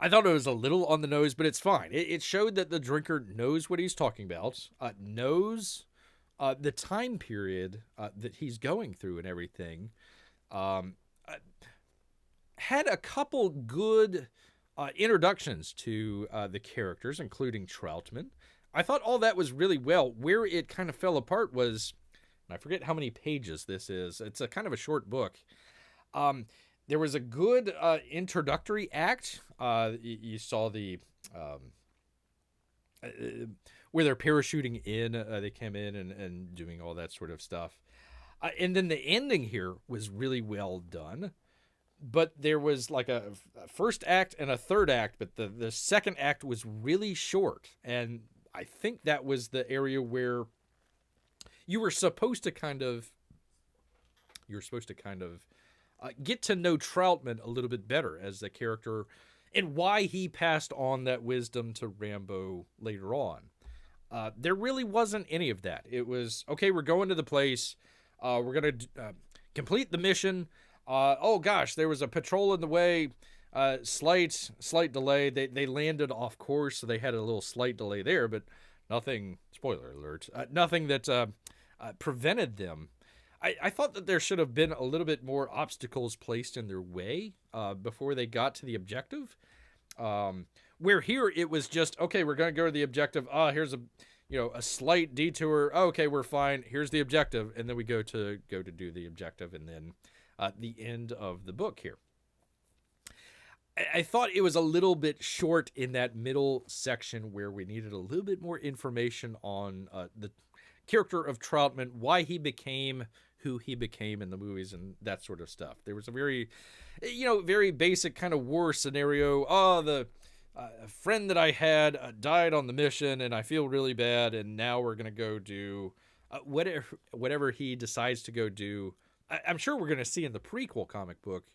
I thought it was a little on the nose, but it's fine. It showed that the drinker knows what he's talking about, knows the time period that he's going through and everything. Had a couple good introductions to the characters, including Troutman. I thought all that was really well. Where it kind of fell apart was, and I forget how many pages this is. It's a kind of a short book. There was a good introductory act. You saw the where they're parachuting in. They came in and doing all that sort of stuff. And then the ending here was really well done. But there was like a first act and a third act, but the second act was really short. And I think that was the area where you were supposed to kind of get to know Troutman a little bit better as the character and why he passed on that wisdom to Rambo later on. There really wasn't any of that. It was, okay, we're going to the place. We're going to complete the mission. Oh gosh, there was a patrol in the way. Slight delay. They landed off course, so they had a little slight delay there, but nothing, spoiler alert, nothing that prevented them. I thought that there should have been a little bit more obstacles placed in their way before they got to the objective. Where here it was just, okay, we're going to go to the objective. Here's a slight detour. Okay, we're fine. Here's the objective, and then we go to do the objective, and then the end of the book here. I thought it was a little bit short in that middle section where we needed a little bit more information on the character of Troutman, why he became who he became in the movies and that sort of stuff. There was a very, very basic kind of war scenario. The friend that I had died on the mission and I feel really bad. And now we're going to go do whatever he decides to go do. I'm sure we're going to see in the prequel comic book,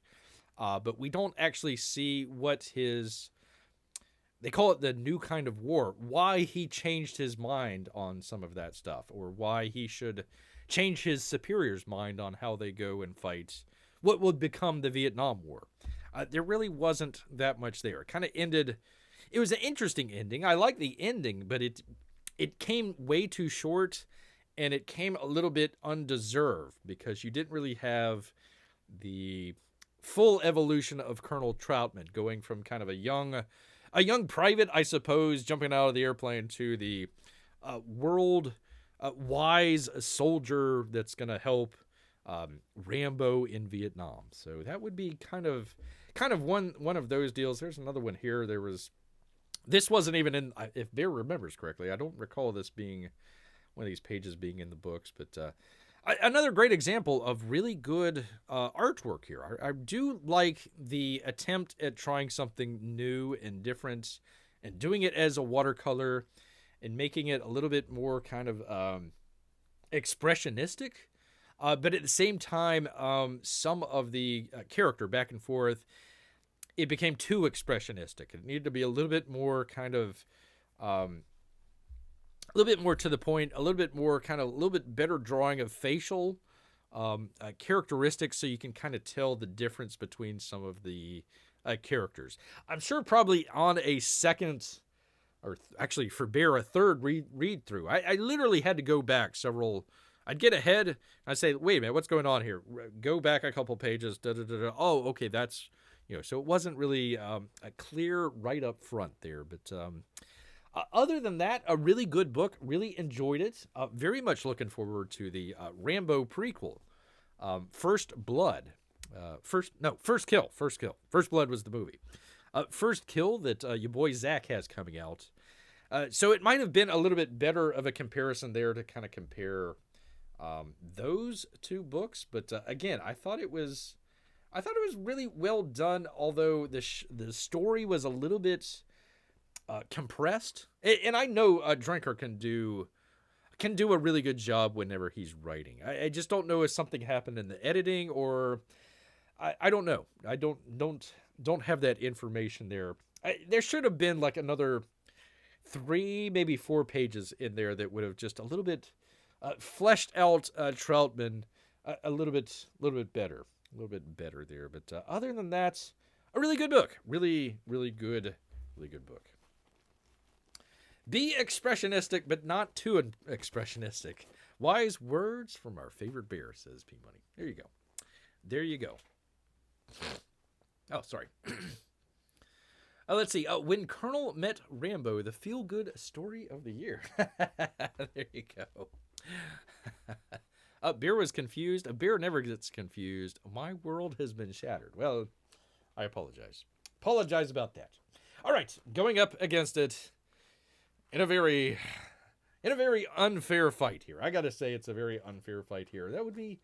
but we don't actually see what they call it the new kind of war, why he changed his mind on some of that stuff, or why he should change his superior's mind on how they go and fight what would become the Vietnam War. There really wasn't that much there. It kind of ended. It was an interesting ending. I like the ending, but it came way too short, and it came a little bit undeserved because you didn't really have the full evolution of Colonel Troutman, going from kind of a young private, I suppose, jumping out of the airplane to the world wise soldier that's going to help Rambo in Vietnam. So that would be kind of one of those deals. There's another one here. This wasn't even in, if Bear remembers correctly, I don't recall this being one of these pages being in the books, but another great example of really good artwork here. I do like the attempt at trying something new and different and doing it as a watercolor and making it a little bit more kind of expressionistic. But at the same time, some of the character back and forth, it became too expressionistic. It needed to be a little bit more kind of, a little bit more to the point, a little bit more kind of, a little bit better drawing of facial characteristics so you can kind of tell the difference between some of the characters. I'm sure probably on a second, or actually for Bear, a third read through, I literally had to go back several. I'd get ahead, and I'd say, wait a minute, what's going on here? Go back a couple pages, Oh, okay, that's, so it wasn't really a clear right up front there. But other than that, a really good book, really enjoyed it. Very much looking forward to the Rambo prequel, First Blood. First Kill. First Blood was the movie. First Kill that your boy Zach has coming out. So it might have been a little bit better of a comparison there to kind of compare those two books, but again, I thought it was really well done. Although the story was a little bit compressed, and I know a Drinker can do a really good job whenever he's writing. I just don't know if something happened in the editing, or I don't know. I don't have that information there. There should have been like another 3, maybe 4 pages in there that would have just a little bit fleshed out Troutman a little bit better there. But other than that, a really good book. Really good book. Be expressionistic, but not too expressionistic. Wise words from our favorite bear, says P Money. There you go. Oh, sorry. Let's see. When Colonel met Rambo, the feel-good story of the year. There you go. Bear was confused. A bear never gets confused. My world has been shattered. Well, I apologize. Apologize about that. All right, going up against it. in a very unfair fight here. I gotta say, it's a very unfair fight here. That would be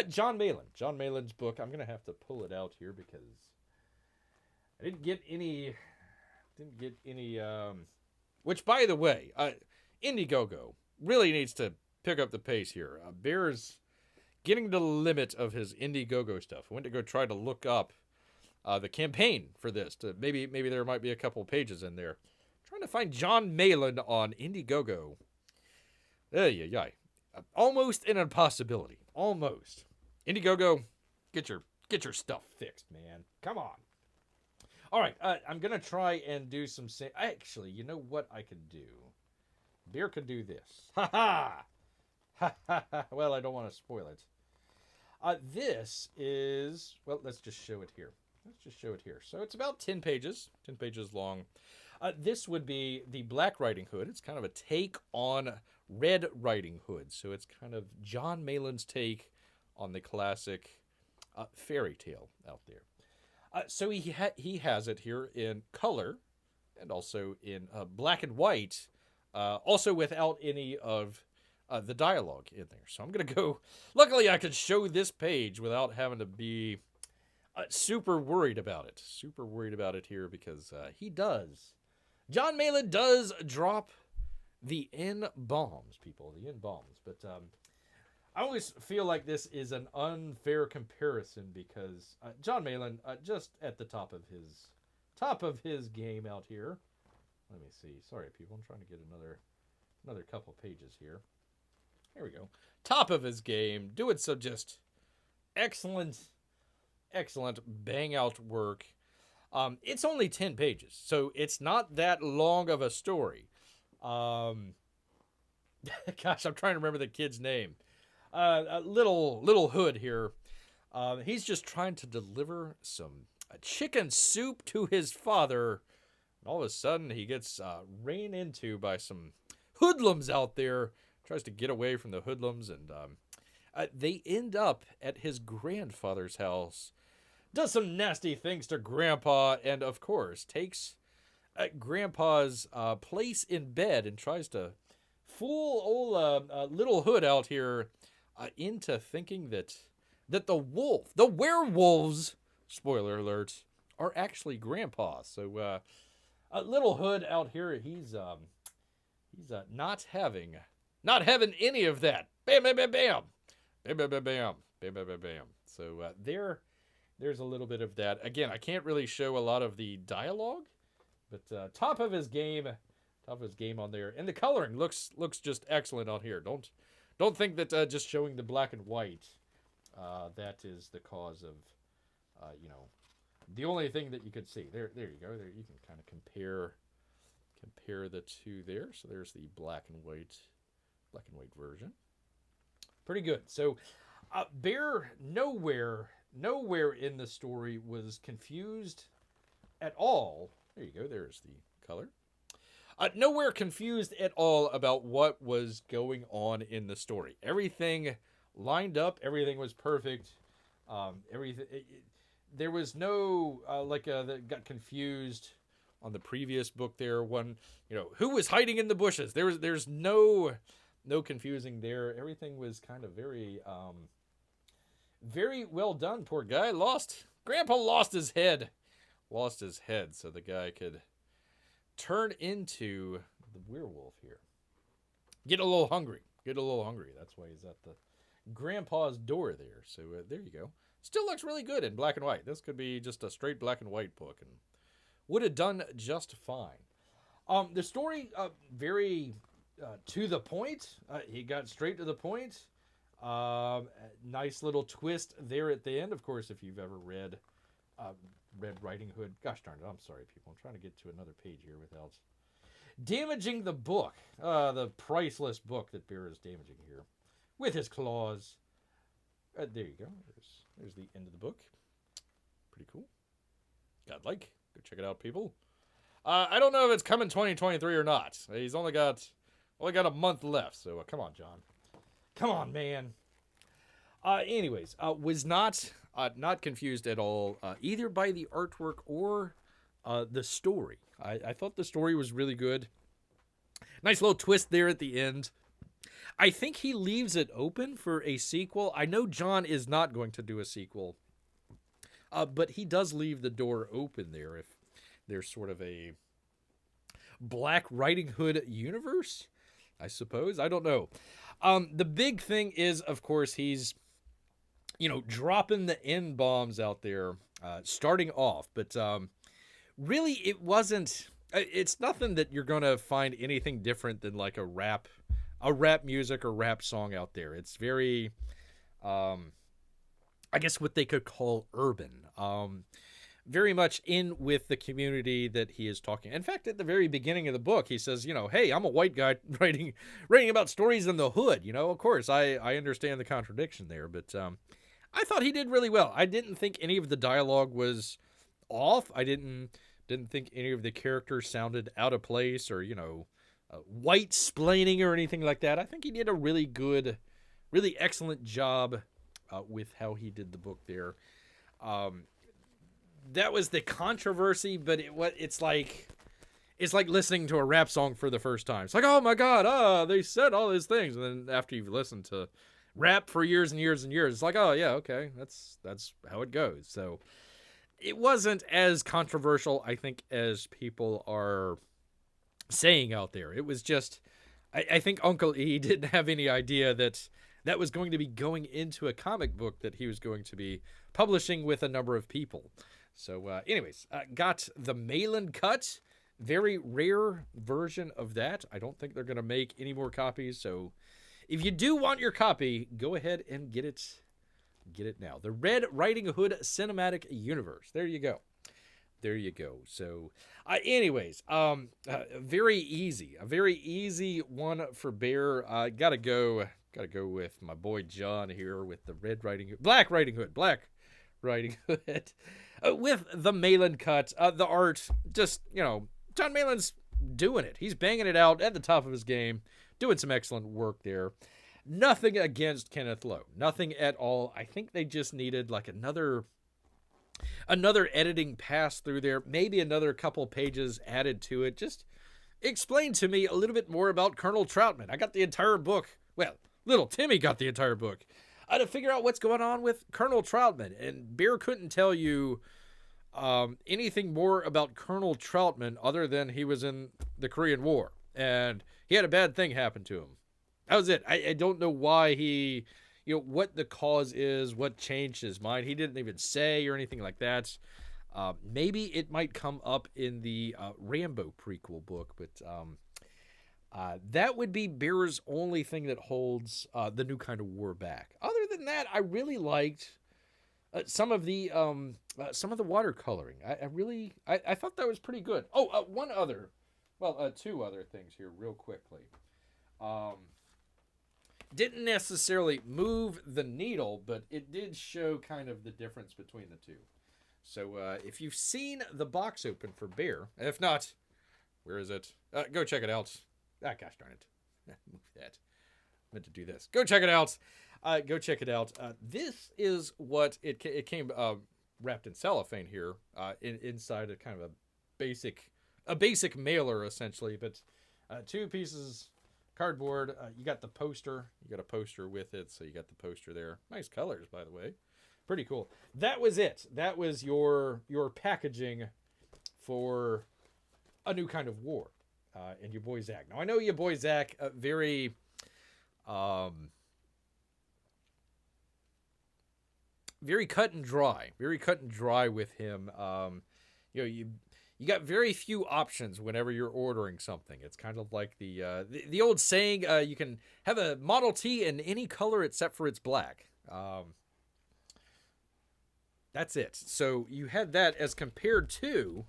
John Malin. John Malin's book. I'm gonna have to pull it out here because I didn't get any. Which, by the way, Indiegogo really needs to pick up the pace here. Bear's getting to the limit of his Indiegogo stuff. I went to go try to look up the campaign for this. Maybe there might be a couple pages in there. Trying to find John Malin on Indiegogo. Almost an impossibility. Almost. Indiegogo, get your stuff fixed, man. Come on. All right, I'm gonna try and do some. Actually, you know what I could do? Bear could do this. Ha ha. Ha ha ha. Well, I don't want to spoil it. This is, well, let's just show it here. So it's about 10 pages long. This would be the Black Riding Hood. It's kind of a take on Red Riding Hood. So it's kind of John Malin's take on the classic fairy tale out there. So he has it here in color and also in black and white, also without any of the dialogue in there. So I'm going to go, luckily I could show this page without having to be super worried about it here because John Malin does drop the N-bombs, people, the N-bombs. But I always feel like this is an unfair comparison because John Malin, just at the top of his game out here. Let me see. Sorry, people. I'm trying to get another couple pages here. There we go. Top of his game, doing some just excellent bang out work. It's only 10 pages, so it's not that long of a story. Gosh, I'm trying to remember the kid's name. Little Hood here. He's just trying to deliver some chicken soup to his father. And all of a sudden, he gets ran into by some hoodlums out there. Tries to get away from the hoodlums, and they end up at his grandfather's house. Does some nasty things to Grandpa, and of course takes Grandpa's place in bed and tries to fool old Little Hood out here into thinking that the werewolves, spoiler alert, are actually Grandpa. So Little Hood out here, he's not having any of that. Bam, bam, bam, bam, bam, bam, bam, bam, bam, bam, bam, bam. So there's a little bit of that. Again, I can't really show a lot of the dialogue, but top of his game on there, and the coloring looks just excellent on here. Don't think that just showing the black and white that is the cause of the only thing that you could see. There you go. There you can kind of compare the two there. So there's the black and white version. Pretty good. So Bear nowhere in the story was confused at all. There you go. There's the color. Nowhere confused at all about what was going on in the story. Everything lined up. Everything was perfect. There was no that got confused on the previous book. There, who was hiding in the bushes. There's no confusing there. Everything was kind of very well done. Poor guy Grandpa lost his head, so the guy could turn into the werewolf here. Get a little hungry. That's why he's at the Grandpa's door there. So there you go. Still looks really good in black and white. This could be just a straight black and white book and would have done just fine. The story, very to the point. He got straight to the point. Nice little twist there at the end. Of course, if you've ever read Red Riding Hood. Gosh darn it, I'm sorry, people. I'm trying to get to another page here without damaging the book. The priceless book that Bear is damaging here with his claws. There you go. There's the end of the book. Pretty cool. Godlike. Go check it out, people. I don't know if it's coming 2023 or not. He's only got a month left, so come on, John. Come on, man. Anyways, was not confused at all, either by the artwork or the story. I thought the story was really good. Nice little twist there at the end. I think he leaves it open for a sequel. I know John is not going to do a sequel, but he does leave the door open there if there's sort of a Black Riding Hood universe, I suppose. I don't know. The big thing is, of course, he's, dropping the N-bombs out there, starting off. But really, it wasn't... It's nothing that you're going to find anything different than like a rap music or rap song out there. It's very, I guess what they could call urban. Very much in with the community that he is talking. In fact, at the very beginning of the book, he says, hey, I'm a white guy writing about stories in the hood. Of course, I understand the contradiction there, but I thought he did really well. I didn't think any of the dialogue was off. I didn't think any of the characters sounded out of place or, white splaining or anything like that. I think he did a really good, really excellent job with how he did the book there. That was the controversy, but it's like listening to a rap song for the first time. It's like, oh my God, they said all these things. And then after you've listened to rap for years and years and years, it's like, oh yeah, okay, that's how it goes. So it wasn't as controversial, I think, as people are saying out there. It was just, I think Uncle E didn't have any idea that was going to be going into a comic book that he was going to be publishing with a number of people. So anyways, got the Malin cut. Very rare version of that. I don't think they're going to make any more copies. So if you do want your copy, go ahead and get it. Get it now. The Red Riding Hood Cinematic Universe. There you go. There you go. So anyways, very easy. A very easy one for Bear. Gotta go with my boy John here with the Black Riding Hood. With the Malin cut, the art, just, John Malin's doing it. He's banging it out at the top of his game, doing some excellent work there. Nothing against Kenneth Lowe. Nothing at all. I think they just needed like another editing pass through there. Maybe another couple pages added to it. Just explain to me a little bit more about Colonel Troutman. I got the entire book. Well, little Timmy got the entire book. To figure out what's going on with Colonel Troutman. And Bear couldn't tell you anything more about Colonel Troutman other than he was in the Korean War. And he had a bad thing happen to him. That was it. I don't know why he, what the cause is, what changed his mind. He didn't even say or anything like that. Maybe it might come up in the Rambo prequel book, but that would be Bear's only thing that holds the New Kind of War back. Other than that, I really liked some of the watercoloring. I thought that was pretty good. Oh, two other things here real quickly. Didn't necessarily move the needle, but it did show kind of the difference between the two. So if you've seen the box open for Bear, if not, where is it? Go check it out. Gosh darn it. Move that. I meant to do this. Go check it out. Go check it out. This is what it came wrapped in cellophane here, inside a kind of a basic mailer essentially, but two pieces cardboard. You got the poster. You got a poster with it, so you got the poster there. Nice colors, by the way. Pretty cool. That was it. That was your packaging for A New Kind of War. And your boy Zach. Now I know your boy Zach, very cut and dry. Very cut and dry with him. You got very few options whenever you're ordering something. It's kind of like the old saying, you can have a Model T in any color except for it's black. That's it. So you had that as compared to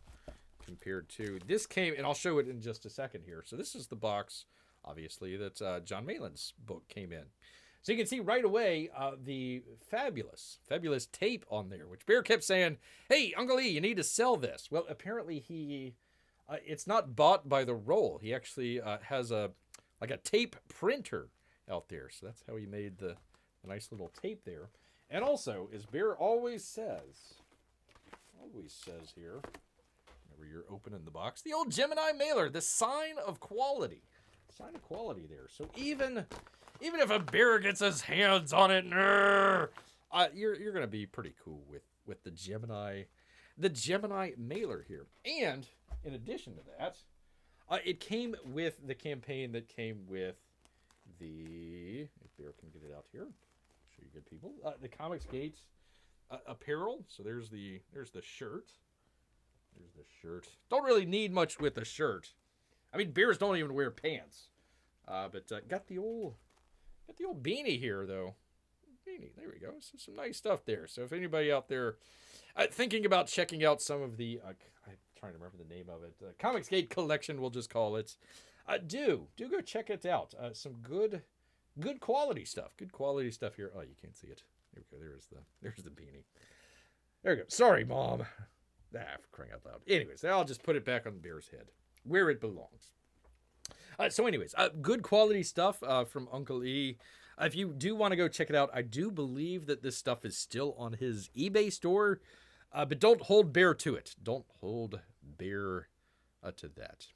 this came, and I'll show it in just a second here. So this is the box, obviously, that John Malin's book came in. So you can see right away the fabulous tape on there, which Bear kept saying, hey, Uncle E, you need to sell this. Well, apparently it's not bought by the roll. He actually has a tape printer out there. So that's how he made the nice little tape there. And also, as Bear always says here, whenever you're opening the box, the old Gemini mailer, the sign of quality. sign of quality there. So even if a bear gets his hands on it, you're gonna be pretty cool with the Gemini mailer here. And in addition to that, it came with the campaign that came with the, if Bear can get it out here, show you good people, the Cookiegate apparel. So there's the shirt. There's the shirt. Don't really need much with the shirt. I mean, bears don't even wear pants. But got the old beanie here though. Beanie, there we go. So some nice stuff there. So if anybody out there thinking about checking out some of the, I'm trying to remember the name of it, Cookiegate collection, we'll just call it. Do go check it out. Some good quality stuff. Good quality stuff here. Oh, you can't see it. Here we go. There's the beanie. There we go. Sorry, Mom. For crying out loud. Anyways, I'll just put it back on the bear's head where it belongs. So anyways, good quality stuff from Uncle E. If you do want to go check it out, I do believe that this stuff is still on his eBay store. But don't hold Bear to it. Don't hold Bear to that.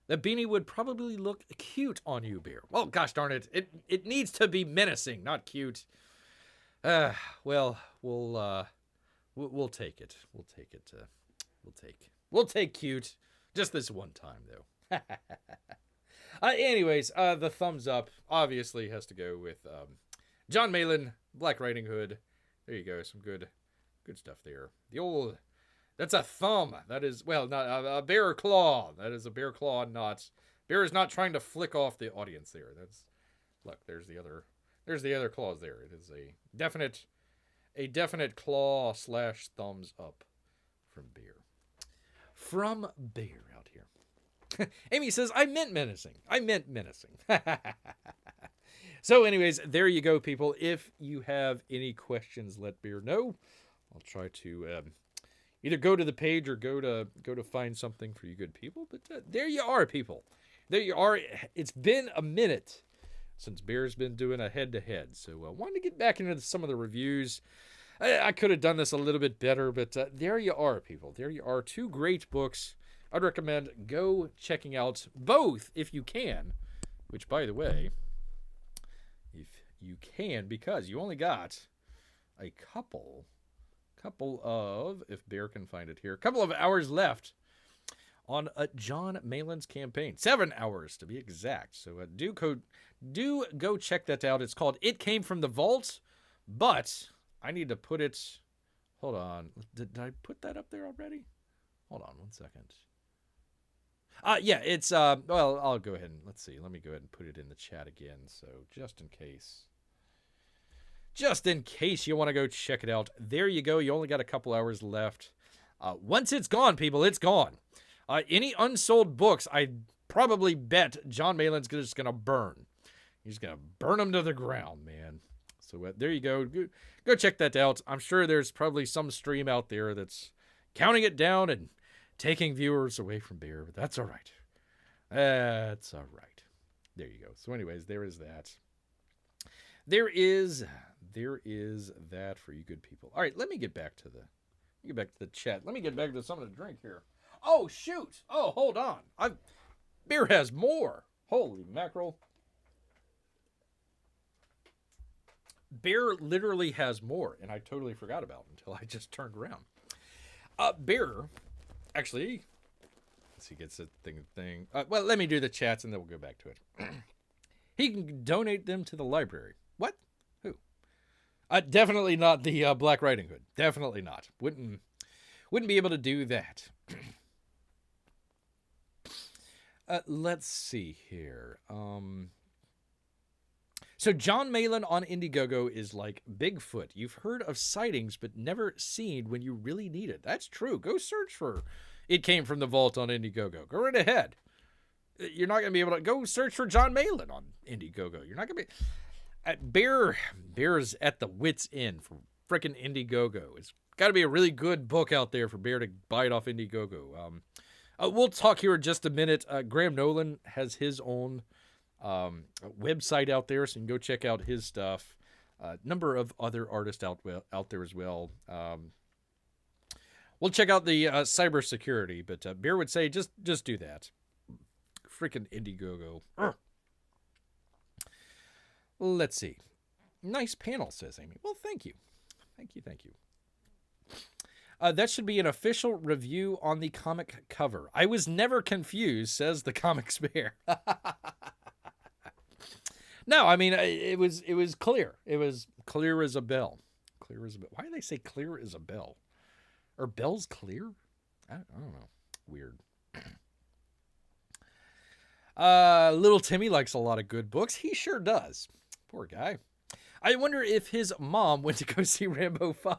That beanie would probably look cute on you, Bear. Well, gosh darn it. It needs to be menacing, not cute. Well, we'll take it. We'll take cute. Just this one time, though. Anyways, the thumbs up obviously has to go with John Malin, Black Riding Hood. There you go. Some good stuff there. The old... That's a thumb. That is, well, not a bear claw. That is a bear claw, not... Bear is not trying to flick off the audience there. That's... Look, there's the other claws there. It is a definite claw / thumbs up from Bear. From Bear out here. Amy says, I meant menacing. So anyways, there you go, people. If you have any questions, let Bear know. I'll try to either go to the page or go to find something for you good people. But there you are, people. There you are. It's been a minute since Bear's been doing a head-to-head. So I wanted to get back into some of the reviews. I could have done this a little bit better, but there you are, people. There you are. 2 great books. I'd recommend go checking out both if you can. Which, by the way, if you can, because you only got a couple of, if Bear can find it here, a couple of hours left on John Malin's campaign. 7 hours to be exact. So do go check that out. It's called It Came from the Vault, but I need to put it, hold on. Did I put that up there already? Hold on 1 second. Yeah, it's, well, I'll go ahead and, let's see. Let me go ahead and put it in the chat again. So just in case you want to go check it out. There you go. You only got a couple hours left. Once it's gone, people, it's gone. Any unsold books, I probably bet John Malin's just going to burn. He's going to burn them to the ground, man. So there you go. Go check that out. I'm sure there's probably some stream out there that's counting it down and taking viewers away from Bear, but that's all right. That's all right. There you go. So anyways, there is that. There is that for you good people. All right, let me get back to the chat. Let me get back to some of the drink here. Oh, shoot. Oh, hold on. Bear has more. Holy mackerel. Bear literally has more, and I totally forgot about until I just turned around. Bear, actually, let's see, gets a thing. Well, let me do the chats, and then we'll go back to it. He can donate them to the library. What? Who? Definitely not the Black Riding Hood. Definitely not. Wouldn't be able to do that. Let's see here. So John Malin on Indiegogo is like Bigfoot. You've heard of sightings, but never seen when you really need it. That's true. Go search for It Came from the Vault on Indiegogo. Go right ahead. You're not going to be able to go search for John Malin on Indiegogo. You're not going to be... Bear's at the wit's end for frickin' Indiegogo. It's got to be a really good book out there for Bear to buy it off Indiegogo. We'll talk here in just a minute. Graham Nolan has his own website out there, so you can go check out his stuff. Number of other artists out there as well. We'll check out the cybersecurity, but Bear would say just do that Freaking Indiegogo. Urgh. Let's see. Nice panel, says Amy. Well, thank you. Thank you. That should be an official review on the comic cover. I was never confused, says the Comics Bear. No, I mean, it was clear. It was clear as a bell. Clear as a bell. Why do they say clear as a bell? Are bells clear? I don't know. Weird. Little Timmy likes a lot of good books. He sure does. Poor guy. I wonder if his mom went to go see Rambo 5.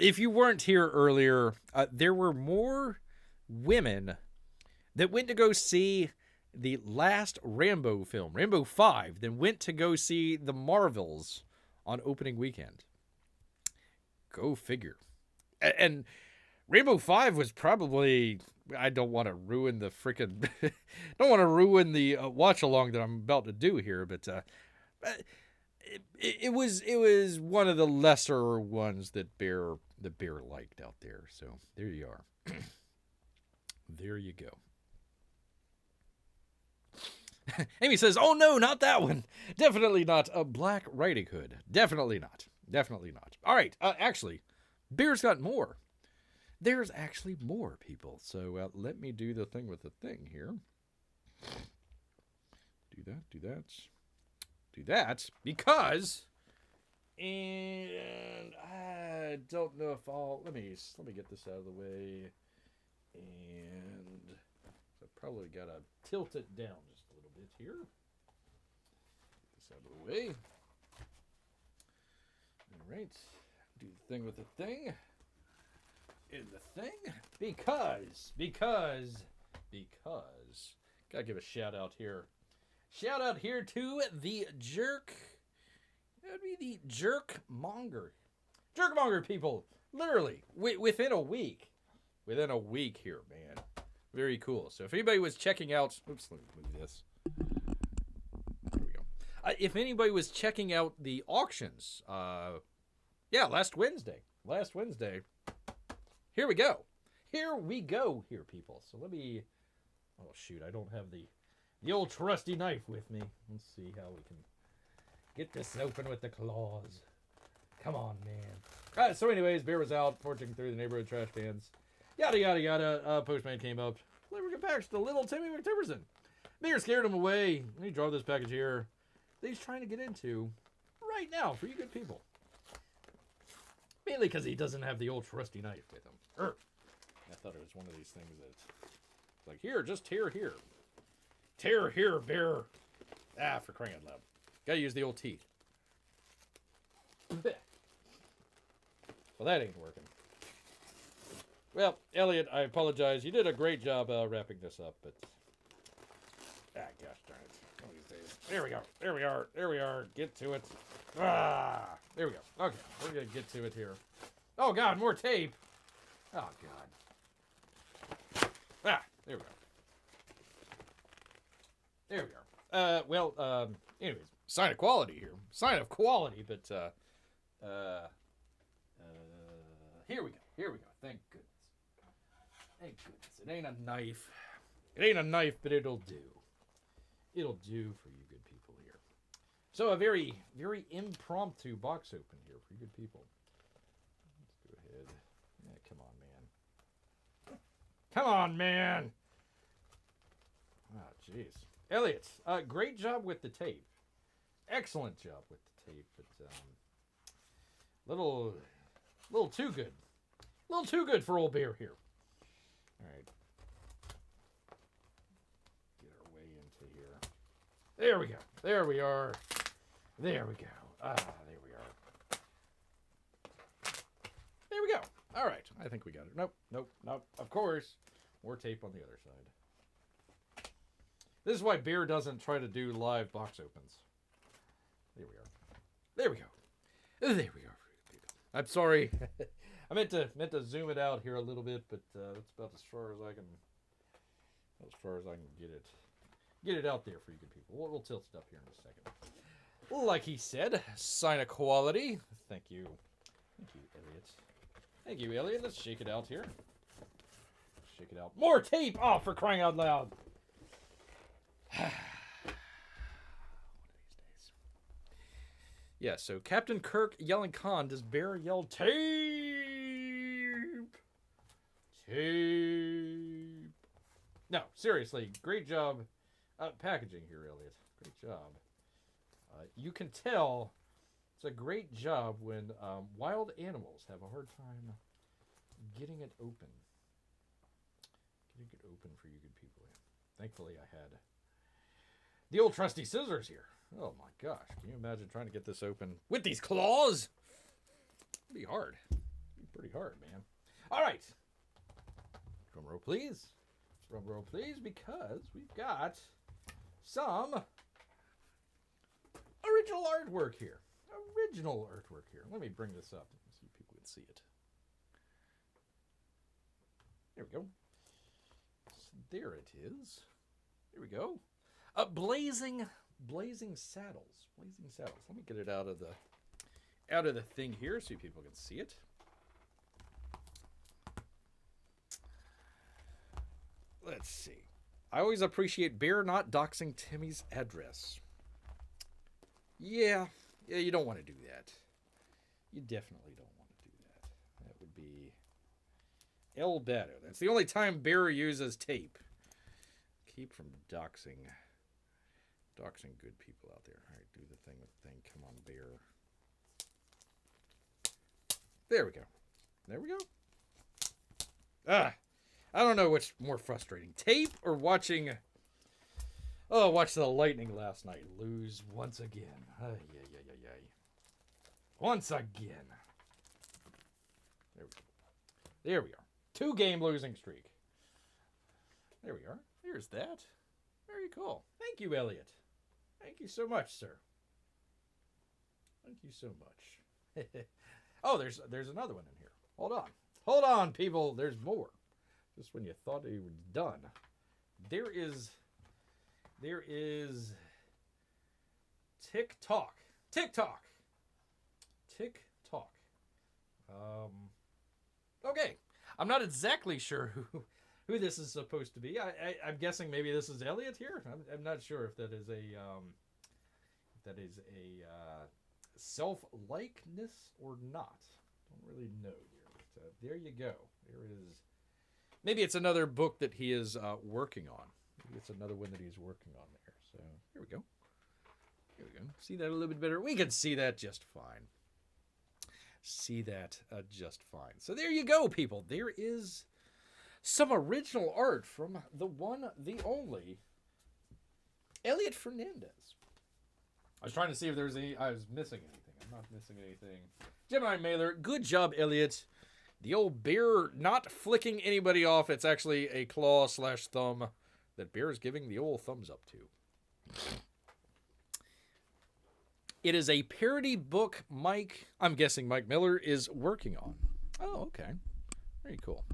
If you weren't here earlier, there were more women that went to go see the last Rambo film, Rambo 5, than went to go see the Marvels on opening weekend. Go figure. And Rambo 5 was probably, I don't want to ruin the freaking, don't want to ruin the watch along that I'm about to do here, but it was one of the lesser ones that Bear liked out there. So there you are. There you go. Amy says, "Oh no, not that one. Definitely not a Black Riding Hood. Definitely not. Definitely not." All right. Actually, Bear's got more. There's actually more, people. So let me do the thing with the thing here. Do that, because, and I don't know if let me get this out of the way, and I probably gotta tilt it down just a little bit here. Get this out of the way. All right, do the thing with the thing. In the thing, because, gotta give a shout out here. Shout out here to the jerk. That would be the jerkmonger. Jerkmonger people, literally, within a week. Within a week here, man. Very cool. So if anybody was checking out, oops, let me move this. There we go. If anybody was checking out the auctions, last Wednesday. Here we go. Here, people. So let me, oh shoot, I don't have the old trusty knife with me. Let's see how we can get this open with the claws. Come on, man. So anyways, Bear was out foraging through the neighborhood trash cans. Yada, yada, yada. Postman came up. Delivering a package to little Timmy McTiverson. Bear scared him away. Let me draw this package here that he's trying to get into right now for you good people. Mainly because he doesn't have the old trusty knife with him. I thought it was one of these things that's like, here, just tear here. Tear here, Bear. For crying out loud. Gotta use the old teeth. Well, that ain't working. Well, Elliot, I apologize. You did a great job wrapping this up, but gosh darn it. One of these days. There we go. There we are. Get to it. There we go. Okay, we're gonna get to it here. Oh God, more tape. Oh God. There we go. There we are. Anyways, sign of quality here. Sign of quality, but here we go. Thank goodness. It ain't a knife. But it'll do. It'll do for you good people here. So a very, very impromptu box open here for you good people. Let's go ahead. Yeah, come on, man. Oh, jeez. Elliot, great job with the tape. Excellent job with the tape, but little too good. A little too good for old Bear here. All right. Get our way into here. There we go. There we are. There we go. There we are. There we go. All right. I think we got it. Nope. Of course. More tape on the other side. This is why Bear doesn't try to do live box opens. There we are. There we go. I'm sorry. I meant to zoom it out here a little bit, but that's about as far as I can get it out there for you good people. We'll tilt it up here in a second. Like he said, sign of quality. Thank you, Elliot. Let's shake it out here. shake it out. More tape! Oh, for crying out loud. One of these days. Yeah, so Captain Kirk yelling Khan, does Bear yell tape? Tape. No, seriously, great job packaging here, Elliot. Great job. You can tell it's a great job when wild animals have a hard time getting it open. Getting it open for you good people. Thankfully, I had the old trusty scissors here. Oh my gosh, can you imagine trying to get this open with these claws? It'd be hard. It'd be pretty hard, man. All right. Drum roll, please. Drum roll, please, because we've got some original artwork here. Original artwork here. Let me bring this up so people can see it. There we go. So there it is. There we go. Blazing saddles. Blazing saddles. Let me get it out of the thing here so people can see it. Let's see. I always appreciate Bear not doxing Timmy's address. Yeah, you don't want to do that. You definitely don't want to do that. That would be El Beto. That's the only time Bear uses tape. Keep from doxing good people out there. All right, do the thing with the thing. Come on, Bear. There we go. There we go. I don't know what's more frustrating, tape or watching the Lightning last night lose once again. Once again. There we are. 2-game losing streak. There we are. Here's that. Very cool. Thank you, Elliot. Thank you so much, sir. Thank you so much. Oh, there's another one in here. Hold on. Hold on, people. There's more. Just when you thought you were done. There is TikTok. Okay. I'm not exactly sure who this is supposed to be. I'm guessing maybe this is Elliot here. I'm not sure if that is a self-likeness or not. Don't really know here. But, there you go. There is. Maybe it's another book that he is working on. Maybe it's another one that he's working on there. So here we go. Here we go. See that a little bit better? We can see that just fine. See that just fine. So there you go, people. There is some original art from the one, the only, Elliot Fernandez. I was trying to see if there was any. I was missing anything. I'm not missing anything. Gemini Mailer, good job, Elliot. The old Bear not flicking anybody off. It's actually a claw/thumb that Bear is giving the old thumbs up to. It is a parody book I'm guessing Mike Miller is working on. Oh, okay. Very cool.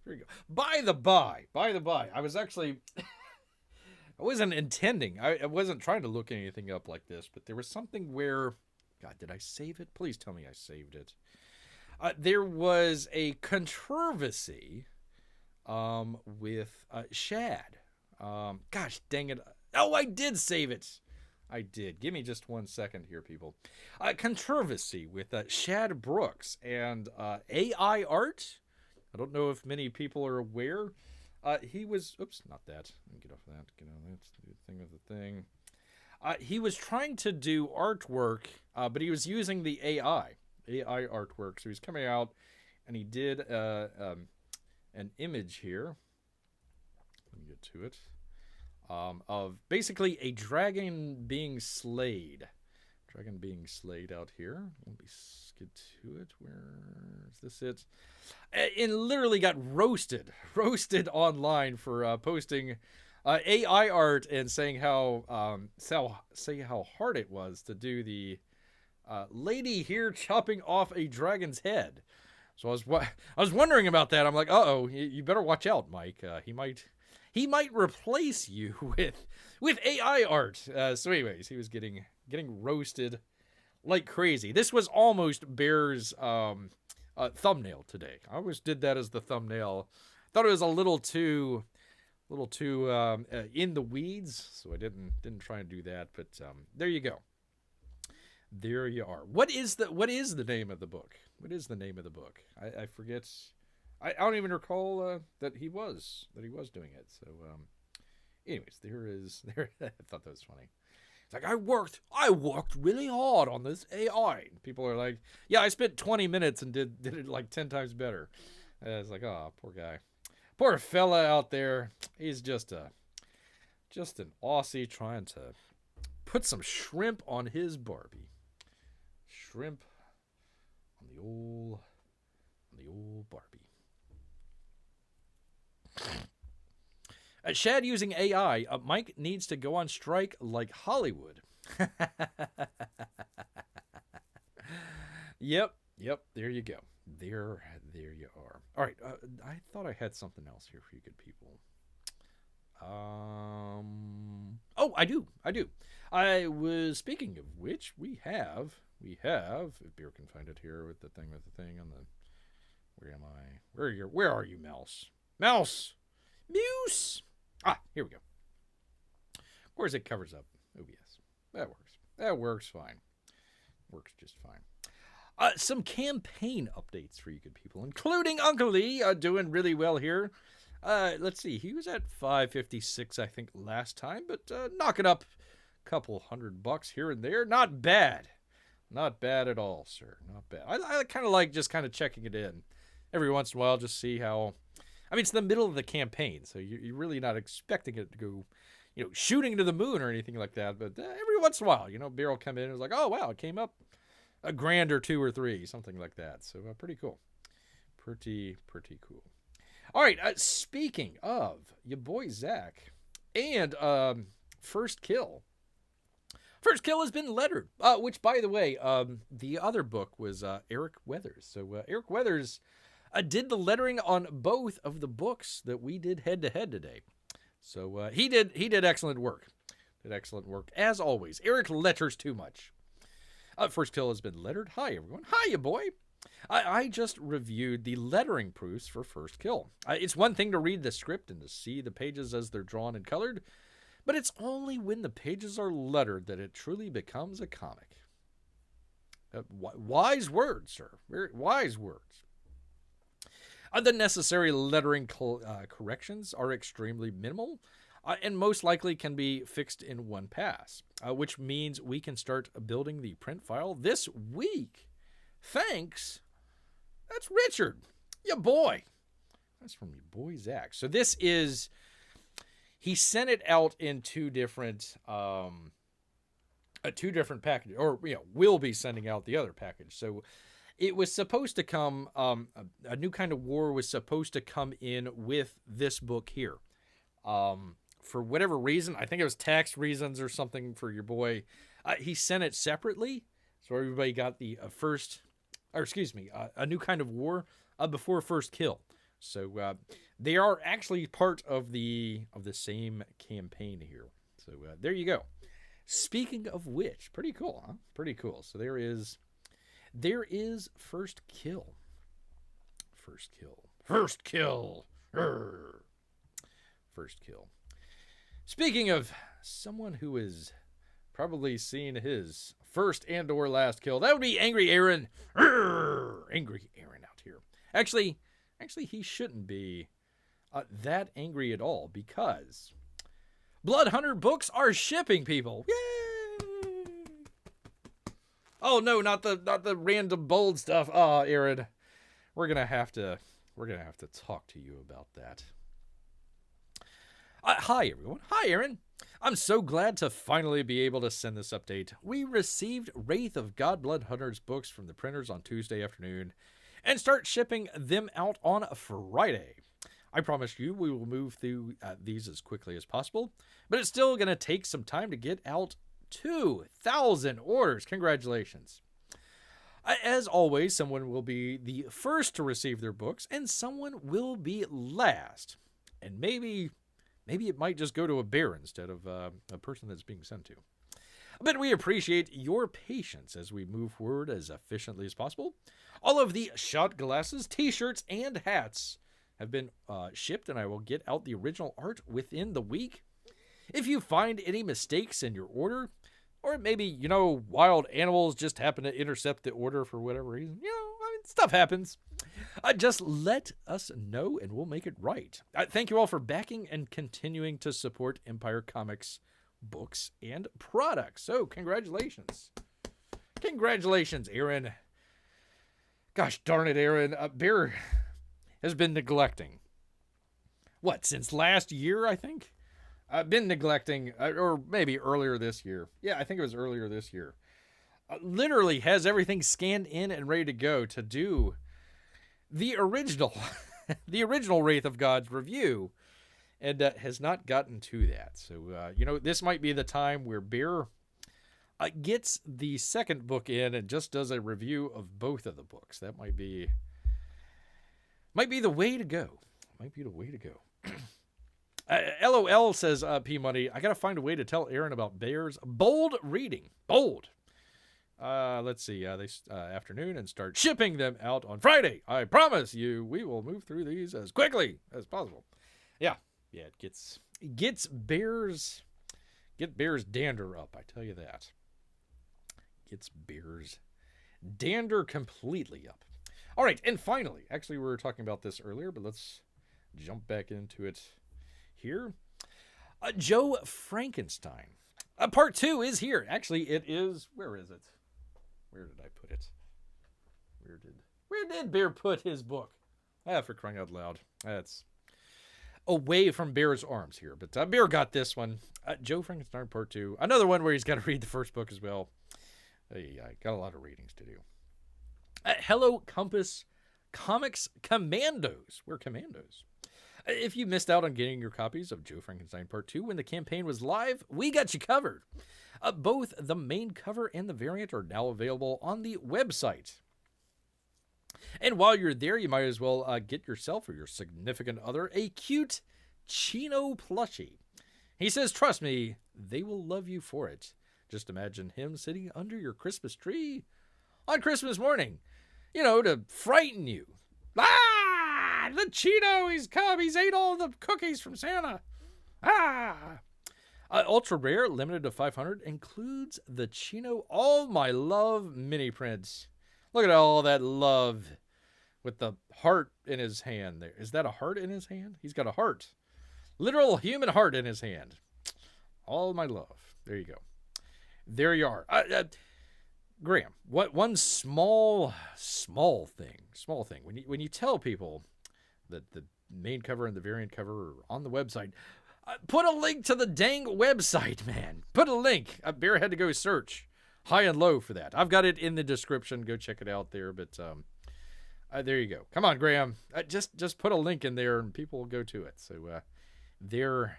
Very good. By the by, I was actually, I wasn't intending, I wasn't trying to look anything up like this, but there was something where, God, did I save it? Please tell me I saved it. There was a controversy with Shad. Gosh, dang it. Oh, I did save it. I did. Give me just 1 second here, people. Controversy with Shad Brooks and AI art. I don't know if many people are aware. He was... Oops, not that. Let me get off that. Get on that. Do the thing with the thing. He was trying to do artwork, but he was using the AI artwork. So he's coming out, and he did an image here. Let me get to it. Of basically a dragon being slayed. Dragon being slayed out here. Let me get to it. Where is this it? And literally got roasted online for posting AI art and saying how hard it was to do the lady here chopping off a dragon's head. So I was wondering about that. I'm like, uh-oh, you better watch out, Mike. He might replace you with AI art. So anyways, he was getting roasted like crazy. This was almost Bear's thumbnail today. I always did that as the thumbnail thought it was a little too in the weeds, so I didn't try and do that. But there you go. There you are. What is the name of the book? What is the name of the book? I forget. I don't even recall that he was doing it. So, anyways, there. I thought that was funny. It's like I worked really hard on this AI. And people are like, yeah, I spent 20 minutes and did it like 10 times better. And it's like, oh, poor guy, poor fella out there. He's just an Aussie trying to put some shrimp on his Barbie. Shrimp on the old Barbie. Shad using AI. Mike needs to go on strike like Hollywood. Yep. There you go. There you are. All right. I thought I had something else here for you good people. Oh, I do. I was speaking of which we have. If Beer can find it here with the thing on the. Where am I? Where are you, Mouse? Mouse. Here we go. Of course, it covers up OBS. That works fine. Works just fine. Some campaign updates for you good people, including Uncle Lee doing really well here. Let's see. He was at 556, I think, last time, but knocking up a couple $100 here and there. Not bad. Not bad at all, sir. Not bad. I kind of like just kind of checking it in every once in a while, just see how. I mean, it's the middle of the campaign, so you're really not expecting it to go, shooting to the moon or anything like that. But every once in a while, Beer will come in and it's like, oh, wow, it came up a grand or two or three, something like that. So pretty cool. Pretty cool. All right, speaking of your boy Zach and First Kill. First Kill has been lettered, which, by the way, the other book was Eric Weathers. So Eric Weathers did the lettering on both of the books that we did head-to-head today. So he did excellent work. As always. Eric letters too much. First Kill has been lettered. Hi, everyone. Hiya, boy. I just reviewed the lettering proofs for First Kill. It's one thing to read the script and to see the pages as they're drawn and colored, but it's only when the pages are lettered that it truly becomes a comic. Wise words, sir. Very wise words. The necessary lettering corrections are extremely minimal and most likely can be fixed in one pass, which means we can start building the print file this week. Thanks. That's Richard, your boy. That's from your boy Zach. So this is, he sent it out in two different packages, or will be sending out the other package. So it was supposed to come, a new kind of war was supposed to come in with this book here. For whatever reason, I think it was tax reasons or something for your boy. He sent it separately, so everybody got the a new kind of war before First Kill. So they are actually part of the same campaign here. So there you go. Speaking of which, pretty cool, huh? Pretty cool. So there is First Kill. First Kill. Speaking of someone who is probably seen his first and or last kill, that would be Angry Aaron. Angry Aaron out here. Actually, he shouldn't be that angry at all, because Blood Hunter books are shipping, people. Yay! Oh no, not the random bold stuff. Oh, Aaron, we're gonna have to talk to you about that. Hi everyone. Hi Aaron. I'm so glad to finally be able to send this update. We received Wraith of Godblood Hunters books from the printers on Tuesday afternoon and start shipping them out on Friday. I promise you we will move through these as quickly as possible, but it's still going to take some time to get out 2,000 orders. Congratulations. As always, someone will be the first to receive their books and someone will be last. And maybe it might just go to a bear instead of a person that's being sent to. But we appreciate your patience as we move forward as efficiently as possible. All of the shot glasses, t-shirts, and hats have been shipped, and I will get out the original art within the week. If you find any mistakes in your order, or maybe, wild animals just happen to intercept the order for whatever reason, stuff happens. Just let us know, and we'll make it right. Thank you all for backing and continuing to support Empire Comics books and products. So, congratulations. Congratulations, Aaron. Gosh darn it, Aaron. Bear has been neglecting. Since last year, I think? I've been neglecting, or maybe earlier this year. Yeah, I think it was earlier this year. Literally has everything scanned in and ready to go to do the original, the original Wraith of Gods review, and has not gotten to that. So, this might be the time where Bear gets the second book in and just does a review of both of the books. That might be the way to go. Might be the way to go. LOL says, P Money, I got to find a way to tell Aaron about Bear's bold reading. Bold. Let's see. They afternoon and start shipping them out on Friday. I promise you, we will move through these as quickly as possible. Yeah. It gets Bear's dander up. I tell you that. Gets Bear's dander completely up. All right. And finally, actually, we were talking about this earlier, but let's jump back into it here. Joe Frankenstein. Part 2 is here. Actually, it is. Where is it? Where did I put it? Where did Bear put his book? For crying out loud. That's away from Bear's arms here. But Bear got this one. Joe Frankenstein Part 2. Another one where he's got to read the first book as well. I got a lot of readings to do. Hello, Compass Comics Commandos. We're commandos. If you missed out on getting your copies of Joe Frankenstein Part 2 when the campaign was live, we got you covered. Both the main cover and the variant are now available on the website. And while you're there, you might as well get yourself or your significant other a cute Chino plushie. He says, trust me, they will love you for it. Just imagine him sitting under your Christmas tree on Christmas morning, to frighten you. The Chino, he's come. He's ate all the cookies from Santa. Ultra rare, limited to 500, includes the Chino All My Love mini prints. Look at all that love with the heart in his hand there. Is that a heart in his hand? He's got a heart. Literal human heart in his hand. All my love. There you go. There you are. Graham, what one small thing. When you tell people that the main cover and the variant cover are on the website, put a link to the dang website, man. Put a link. Bear had to go search high and low for that. I've got it in the description. Go check it out there. But there you go. Come on, Graham. Just put a link in there and people will go to it. So there